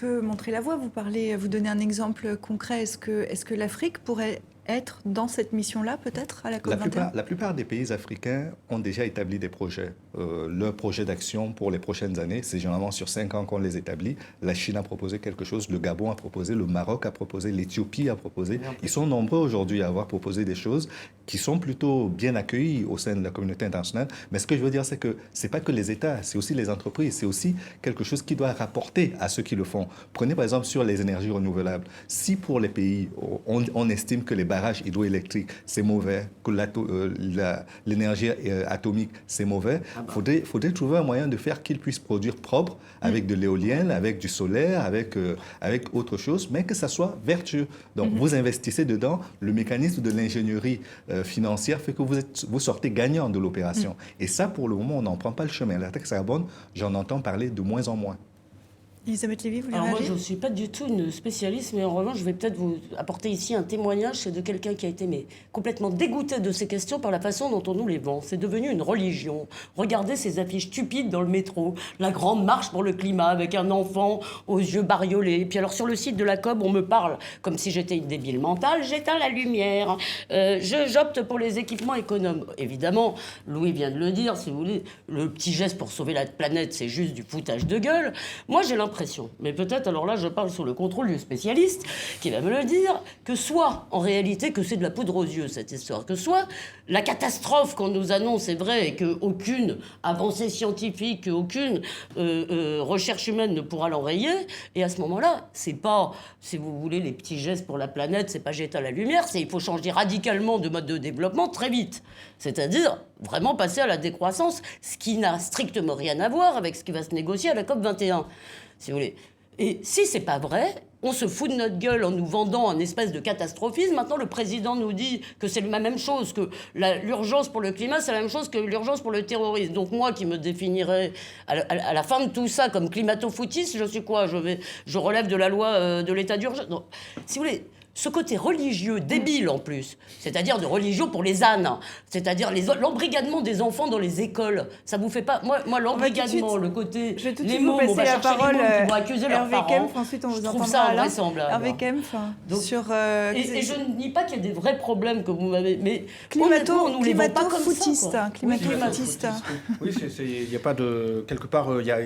peut montrer la voie? Vous donnez un exemple concret. Est-ce que l'Afrique pourrait être dans cette mission-là, peut-être, à la COP21 ? La plupart des pays africains ont déjà établi des projets. Leurs projets d'action pour les prochaines années, c'est généralement sur 5 ans qu'on les établit. La Chine a proposé quelque chose, le Gabon a proposé, le Maroc a proposé, l'Éthiopie a proposé. Ils sont nombreux aujourd'hui à avoir proposé des choses qui sont plutôt bien accueillies au sein de la communauté internationale. Mais ce que je veux dire, c'est que ce n'est pas que les États, c'est aussi les entreprises, c'est aussi quelque chose qui doit rapporter à ceux qui le font. Prenez par exemple sur les énergies renouvelables. Si pour les pays, on estime que les barrages hydroélectriques, c'est mauvais, que l'énergie atomique, c'est mauvais, faudrait trouver un moyen de faire qu'ils puissent produire propre, avec de l'éolienne, avec du solaire, avec autre chose, mais que ça soit vertueux. Donc, vous investissez dedans, le mécanisme de l'ingénierie financière fait que vous sortez gagnant de l'opération. Et ça, pour le moment, on n'en prend pas le chemin. La taxe carbone, j'en entends parler de moins en moins. Elisabeth Lévy, vous voulez Alors moi, réagir ? je ne suis pas du tout une spécialiste, mais en revanche, je vais peut-être vous apporter ici un témoignage. C'est de quelqu'un qui a été complètement dégoûté de ces questions par la façon dont on nous les vend. C'est devenu une religion. Regardez ces affiches stupides dans le métro. La grande marche pour le climat avec un enfant aux yeux bariolés. Et puis alors, sur le site de la COP, on me parle comme si j'étais une débile mentale. J'éteins la lumière. J'opte pour les équipements économes. Évidemment, Louis vient de le dire, si vous voulez, le petit geste pour sauver la planète, c'est juste du foutage de gueule. Moi, j'ai l'impression, mais peut-être, alors là, je parle sous le contrôle du spécialiste, qui va me le dire, que soit, en réalité, que c'est de la poudre aux yeux, cette histoire, que soit la catastrophe qu'on nous annonce est vraie et qu'aucune avancée scientifique, aucune recherche humaine ne pourra l'enrayer, et à ce moment-là, c'est pas, si vous voulez, les petits gestes pour la planète, c'est pas j'éteins la lumière, c'est il faut changer radicalement de mode de développement très vite. C'est-à-dire, vraiment passer à la décroissance, ce qui n'a strictement rien à voir avec ce qui va se négocier à la COP21. Si vous voulez. Et si c'est pas vrai, on se fout de notre gueule en nous vendant un espèce de catastrophisme. Maintenant, le président nous dit que c'est la même chose, que l'urgence pour le climat, c'est la même chose que l'urgence pour le terrorisme. Donc moi, qui me définirais à la fin de tout ça comme climato-foutiste, je suis quoi ? Je relève de la loi de l'état d'urgence. Non. Si vous voulez, ce côté religieux débile en plus, c'est-à-dire de religion pour les ânes, c'est-à-dire l'embrigadement des enfants dans les écoles, ça vous fait pas... Moi l'embrigadement, le côté... Je vais tout de les suite vous mômes, on va passer la chercher parole, les mômes qui vont accuser leurs Hervé parents. Kempf, ensuite on vous je trouve entendra ça Alain. invraisemblable. Hervé Kempf, sur... et je ne nie pas qu'il y a des vrais problèmes que vous m'avez... Mais honnêtement, on nous les vend pas comme ça, quoi. Climato-foutiste. Oui, il n'y a pas de... Quelque part, il y a...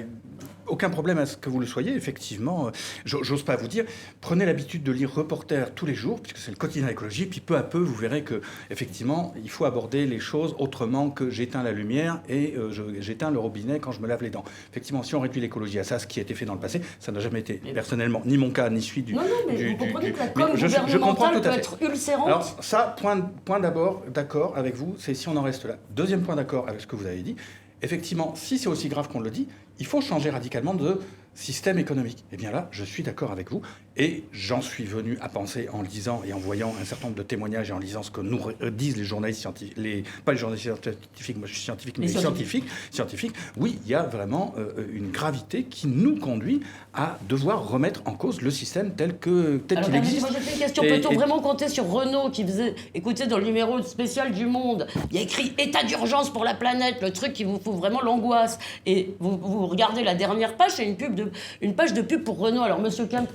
Aucun problème à ce que vous le soyez, effectivement. J'ose pas vous dire. Prenez l'habitude de lire Reporter tous les jours, puisque c'est le quotidien écologie, puis peu à peu, vous verrez que, effectivement, il faut aborder les choses autrement que j'éteins la lumière et j'éteins le robinet quand je me lave les dents. Effectivement, si on réduit l'écologie à ça, ce qui a été fait dans le passé, ça n'a jamais été, personnellement, ni mon cas, ni celui du... Non, mais vous comprenez que la com je comprends gouvernementale tout à peut fait. être ulcérante. Alors, ça, point d'abord d'accord avec vous, c'est si on en reste là. Deuxième point d'accord avec ce que vous avez dit, effectivement, si c'est aussi grave qu'on le dit, il faut changer radicalement de système économique. Eh bien là, je suis d'accord avec vous. Et j'en suis venu à penser en lisant et en voyant un certain nombre de témoignages et en lisant ce que nous disent les journalistes scientifiques, pas les journalistes scientifiques, moi je suis scientifique, mais les scientifiques. Oui, il y a vraiment une gravité qui nous conduit à devoir remettre en cause le système tel qu'il existe. Moi j'ai fait une question, peut-on vraiment compter sur Renault qui faisait, écoutez, dans le numéro spécial du Monde, il y a écrit état d'urgence pour la planète, le truc qui vous fout vraiment l'angoisse. Et vous regardez la dernière page, c'est une page de pub pour Renault. Alors monsieur Kempf,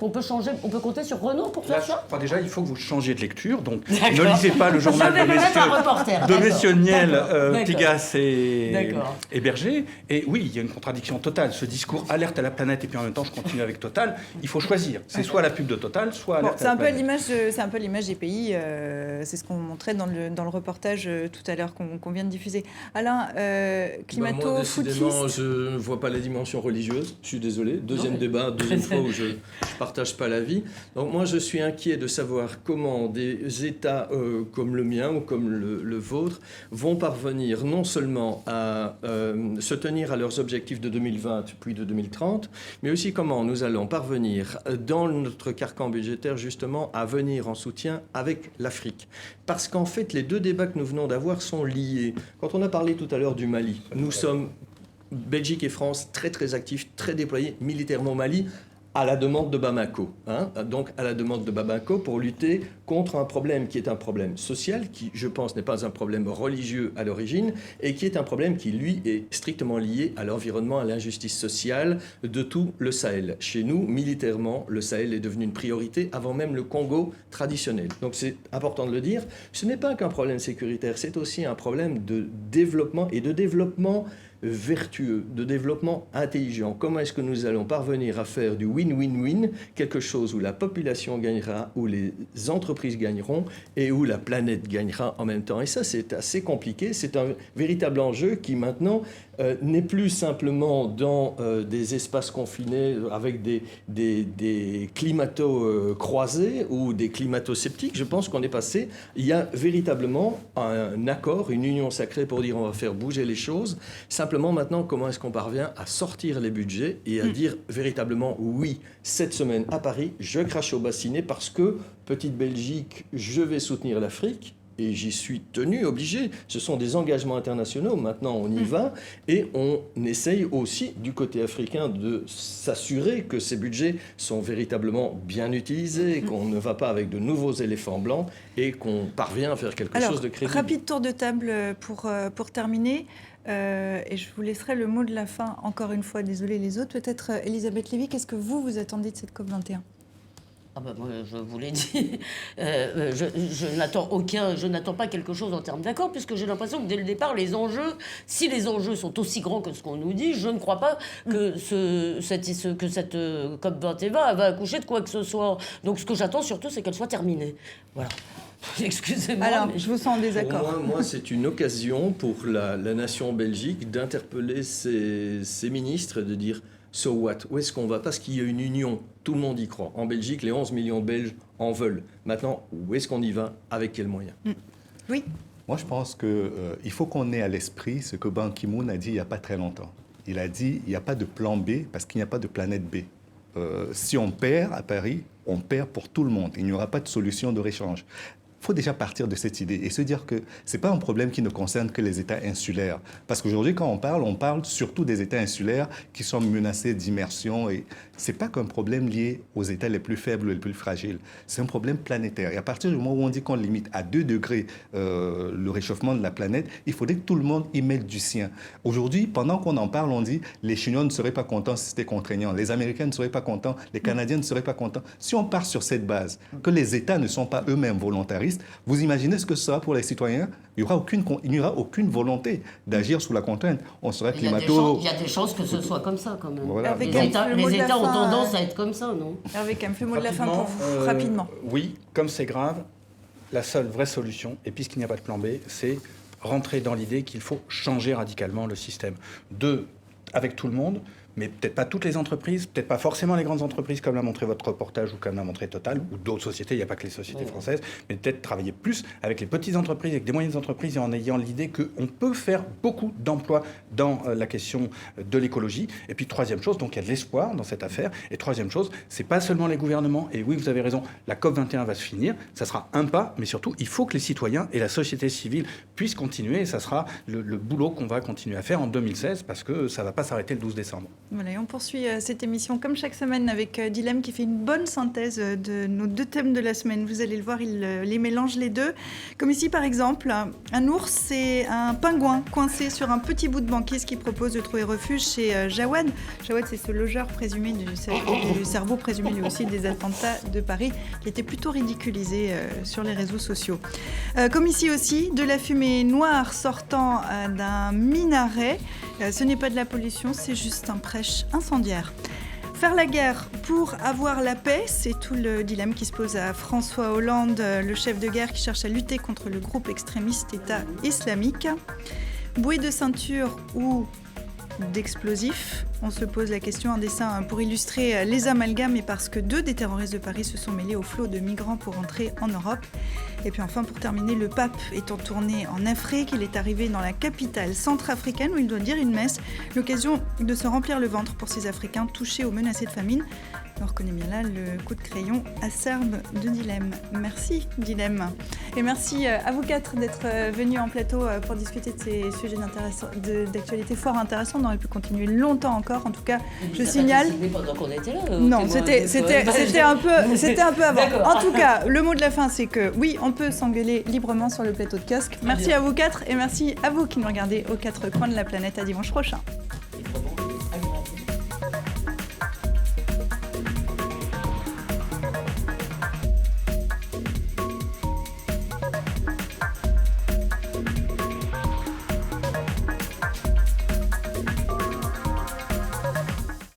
on peut compter sur Renault pour faire ça ? Enfin, déjà, il faut que vous changiez de lecture. Donc, ne lisez pas le journal de messieurs Niel, Pigasse et Berger. Et oui, il y a une contradiction totale. Ce discours alerte à la planète et puis en même temps, je continue avec Total. Il faut choisir. C'est soit la pub de Total, soit alerte à la planète. C'est un peu l'image des pays. C'est ce qu'on montrait dans le reportage tout à l'heure qu'on vient de diffuser. Alain, climato-foutiste. Moi, décidément, je ne vois pas la dimension religieuse. Je suis désolé. Deuxième débat, deuxième fois où je ne partage pas l'avis. Donc moi, je suis inquiet de savoir comment des États comme le mien ou comme le vôtre vont parvenir non seulement à se tenir à leurs objectifs de 2020 puis de 2030, mais aussi comment nous allons parvenir dans notre carcan budgétaire justement à venir en soutien avec l'Afrique. Parce qu'en fait, les deux débats que nous venons d'avoir sont liés. Quand on a parlé tout à l'heure du Mali, nous sommes... Belgique et France, très très actifs, très déployés militairement au Mali, à la demande de Bamako, donc à la demande de Bamako pour lutter contre un problème qui est un problème social, qui, je pense, n'est pas un problème religieux à l'origine, et qui est un problème qui, lui, est strictement lié à l'environnement, à l'injustice sociale de tout le Sahel. Chez nous, militairement, le Sahel est devenu une priorité avant même le Congo traditionnel. Donc c'est important de le dire. Ce n'est pas qu'un problème sécuritaire, c'est aussi un problème de développement et de développement vertueux, de développement intelligent. Comment est-ce que nous allons parvenir à faire du win-win-win, quelque chose où la population gagnera, où les entreprises gagneront et où la planète gagnera en même temps. Et ça, c'est assez compliqué. C'est un véritable enjeu qui maintenant n'est plus simplement dans des espaces confinés avec des climato-croisés ou des climato-sceptiques. Je pense qu'on est passé, il y a véritablement un accord, une union sacrée pour dire on va faire bouger les choses. Simplement maintenant, comment est-ce qu'on parvient à sortir les budgets et à dire véritablement oui, cette semaine à Paris, je crache au bassinet parce que, petite Belgique, je vais soutenir l'Afrique. Et j'y suis tenu, obligé. Ce sont des engagements internationaux. Maintenant, on y va. Et on essaye aussi, du côté africain, de s'assurer que ces budgets sont véritablement bien utilisés, qu'on ne va pas avec de nouveaux éléphants blancs et qu'on parvient à faire quelque chose de crédible. Rapide tour de table pour terminer. Et je vous laisserai le mot de la fin, encore une fois. Désolé les autres. Peut-être, Elisabeth Lévy, qu'est-ce que vous attendez de cette COP21 ? Moi, je vous l'ai dit, je n'attends pas quelque chose en termes d'accord, puisque j'ai l'impression que dès le départ, les enjeux, si les enjeux sont aussi grands que ce qu'on nous dit, je ne crois pas que cette COP21 va accoucher de quoi que ce soit. Donc ce que j'attends surtout, c'est qu'elle soit terminée. Voilà. Excusez-moi. Alors, je vous sens en désaccord. Moi, c'est une occasion pour la nation belgique d'interpeller ses ministres et de dire « So what ?» Où est-ce qu'on va ? Parce qu'il y a une union, tout le monde y croit. En Belgique, les 11 millions de Belges en veulent. Maintenant, où est-ce qu'on y va ? Avec quels moyens ? Oui. Moi, je pense qu'il faut qu'on ait à l'esprit ce que Ban Ki-moon a dit il n'y a pas très longtemps. Il a dit il n'y a pas de plan B parce qu'il n'y a pas de planète B. Si on perd à Paris, on perd pour tout le monde. Il n'y aura pas de solution de réchange. Il faut déjà partir de cette idée et se dire que ce n'est pas un problème qui ne concerne que les États insulaires. Parce qu'aujourd'hui, quand on parle surtout des États insulaires qui sont menacés d'immersion. Et ce n'est pas qu'un problème lié aux États les plus faibles ou les plus fragiles. C'est un problème planétaire. Et à partir du moment où on dit qu'on limite à 2 degrés le réchauffement de la planète, il faudrait que tout le monde y mette du sien. Aujourd'hui, pendant qu'on en parle, on dit les Chinois ne seraient pas contents si c'était contraignant. Les Américains ne seraient pas contents. Les Canadiens ne seraient pas contents. Si on part sur cette base, que les États ne sont pas eux-mêmes volontaristes, vous imaginez ce que ce sera pour les citoyens ? Il n'y aura aucune volonté d'agir sous la contrainte. On sera climato... Il y a des chances que ce soit comme ça, quand même. Voilà. Les États ont tendance à être comme ça, non ? Hervé Kempf, le mot de la fin pour vous, rapidement. Oui, comme c'est grave, la seule vraie solution, et puisqu'il n'y a pas de plan B, c'est rentrer dans l'idée qu'il faut changer radicalement le système. Avec tout le monde, mais peut-être pas toutes les entreprises, peut-être pas forcément les grandes entreprises comme l'a montré votre reportage ou comme l'a montré Total ou d'autres sociétés, il n'y a pas que les sociétés françaises, mais peut-être travailler plus avec les petites entreprises, avec des moyennes entreprises et en ayant l'idée qu'on peut faire beaucoup d'emplois dans la question de l'écologie. Et puis troisième chose, donc il y a de l'espoir dans cette affaire. Et troisième chose, c'est pas seulement les gouvernements, et oui vous avez raison, la COP21 va se finir, ça sera un pas, mais surtout il faut que les citoyens et la société civile puissent continuer et ça sera le boulot qu'on va continuer à faire en 2016 parce que ça ne va pas s'arrêter le 12 décembre. Voilà, et on poursuit cette émission comme chaque semaine avec Dilem qui fait une bonne synthèse de nos 2 thèmes de la semaine. Vous allez le voir, il les mélange les deux. Comme ici par exemple, un ours et un pingouin coincés sur un petit bout de banquise qui propose de trouver refuge chez Jawad. Jawad, c'est ce logeur présumé du cerveau présumé lui aussi des attentats de Paris qui était plutôt ridiculisé sur les réseaux sociaux. Comme ici aussi, de la fumée noire sortant d'un minaret. Ce n'est pas de la pollution, c'est juste un prêche incendiaire. Faire la guerre pour avoir la paix, c'est tout le dilemme qui se pose à François Hollande, le chef de guerre qui cherche à lutter contre le groupe extrémiste État islamique. Bouée de ceinture ou d'explosifs. On se pose la question, un dessin pour illustrer les amalgames et parce que 2 des terroristes de Paris se sont mêlés au flot de migrants pour entrer en Europe. Et puis enfin, pour terminer, le pape est en tournée en Afrique. Il est arrivé dans la capitale centrafricaine où il doit dire une messe. L'occasion de se remplir le ventre pour ces Africains touchés ou menacés de famine. On reconnaît bien là le coup de crayon acerbe de Dilemme. Merci Dilemme. Et merci à vous quatre d'être venus en plateau pour discuter de ces sujets d'actualité fort intéressants. On aurait pu continuer longtemps encore. En tout cas, je signale... Pendant qu'on était là, non, c'était un peu avant. En tout cas, le mot de la fin, c'est que oui, on peut s'engueuler librement sur le plateau de Kiosque. Merci à vous quatre et merci à vous qui nous regardez aux quatre coins de la planète. À dimanche prochain.